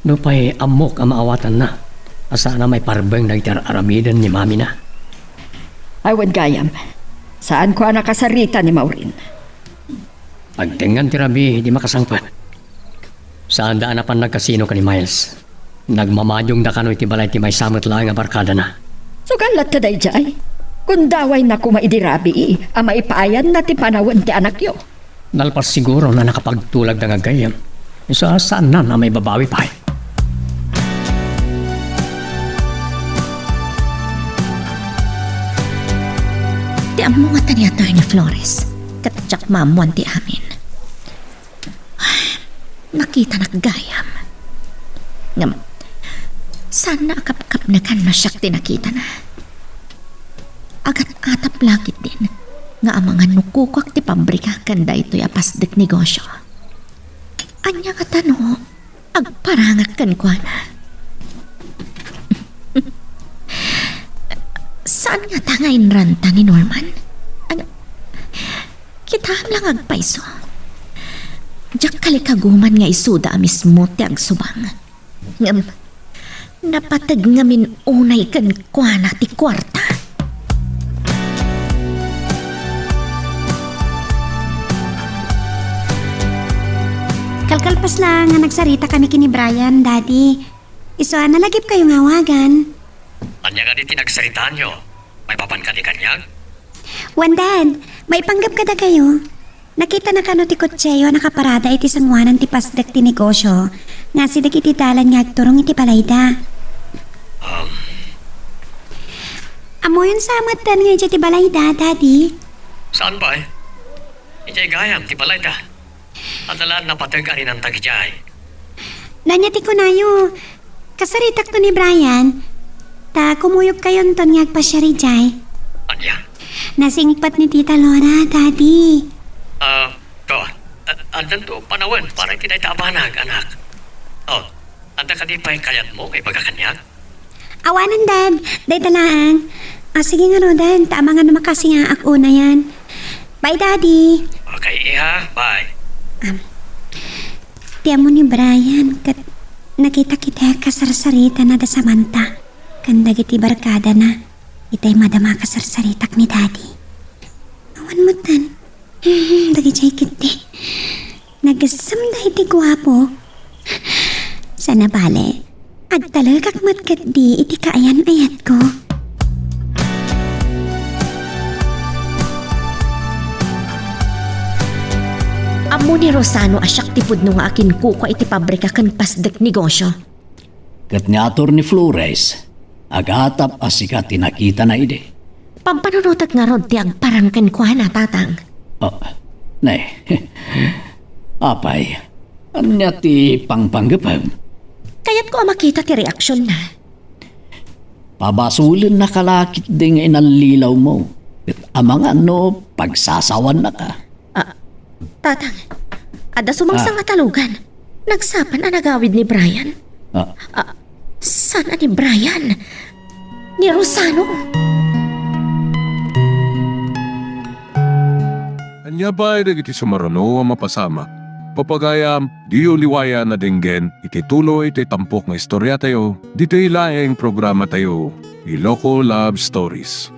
No pa'y amok ang maawatan na. Asa na may parbeng dagi aramidan ni mami na. Awan gayam, saan ko nakasarita ni Maureen? Pagtingan ti Rabi, di makasangpat. Saan daan na pan nagkasino ka ni Miles? Nagmamadyong da kano iti balay ti may samot lang nga barkada na. Sugalat ta dayjay. Kung daway na kumaidirabi, ang maipayan na ti panawan ti anak yo. Nalpas siguro na nakapagtulag da nga gayam. Isa saan na may babawi pa eh. Ti amo nga tani Attorney Flores. Katjak mamuan ti amin. Nakita naggayam. Ngam, sana akap-kap na kan masyak ti nakita na. Agat-atap lakit din nga amangan nukukak ti pabrika kanda ito'y apasdek negosyo. Anya nga tano, agparangak kan kwa na. Saan nga tangain ranta ni Norman? Kita lang agpaiso. Diyak kalikaguman nga isuda mismo ti agsubang. Ngam, napatag ngamin unay kan kwa na ti kwarta. Kalkalpas lang nga nagsarita kami kini Brian, Daddy. Iso nalagip kayo nga wagan. Anya nga di tinagsaritaan nyo? May papan ka ni kanyag? Wan, Dad, may panggap kada kayo. Nakita na kano ti kotseyo nakaparada iti sangwanan ti pasdek ti negosyo. Nga sidag iti dalan nga agturong iti balayda. Amo yun samatan nga iti balayda, Daddy. Saan ba eh? Ijay gayam, ti balay ta. Adalaan na patag ani ng tagijay. Nanyati ko na yo. Kasaritak to ni Brian. Ta kumuyog kayon ton nga agpasyari jay. Anya? Nasingpat ni Tita Laura, Daddy. To. Andan to panawan para iti day tabanag, anak. Oh, anda ka di pa'y kayat mo kay pagkakanyag? Awanan, Dad. Day talaan. Sige nga, Rodan. Tama nga na makasinga ako na yan. Bye, Daddy. Okay, iha. Bye. Tiyan mo ni Brian, kat nakita kita kasarsarita na da Samantha. Kanda giti barkada na, itay madama kasarsaritak ni Daddy. Awan mo tan. Dagi chay kiti. Nagasam da iti guwapo. Sana bale, agtalagak matkat di iti kaayan ayat ko. Amo ni Rosano asyak tipod no nga akin kuko iti pabrika kan pasdek negosyo. Kat ni Ator ni Flores, agatap asika tinakita na ide. Pampanunutat nga rod ti agparang kan kwa na tatang. Oh, nay, apay, anya ti pangpanggapam. Kaya't ko makita ti reaksyon na. Pabasulin na kalakit din nga inalilaw mo. At amang ano, pagsasawan na ka. Tatang, ada sumangsa nga talugan. Nagsapan ang nagawid ni Brian. Sana ni Brian? Ni Rosano? Anya ba iti sumarano ang mapasama? Papagayam, di uliwaya na dinggen, iti tuloy iti tampok nga istorya tayo, dito ilaing programa tayo, Iloko Love Stories.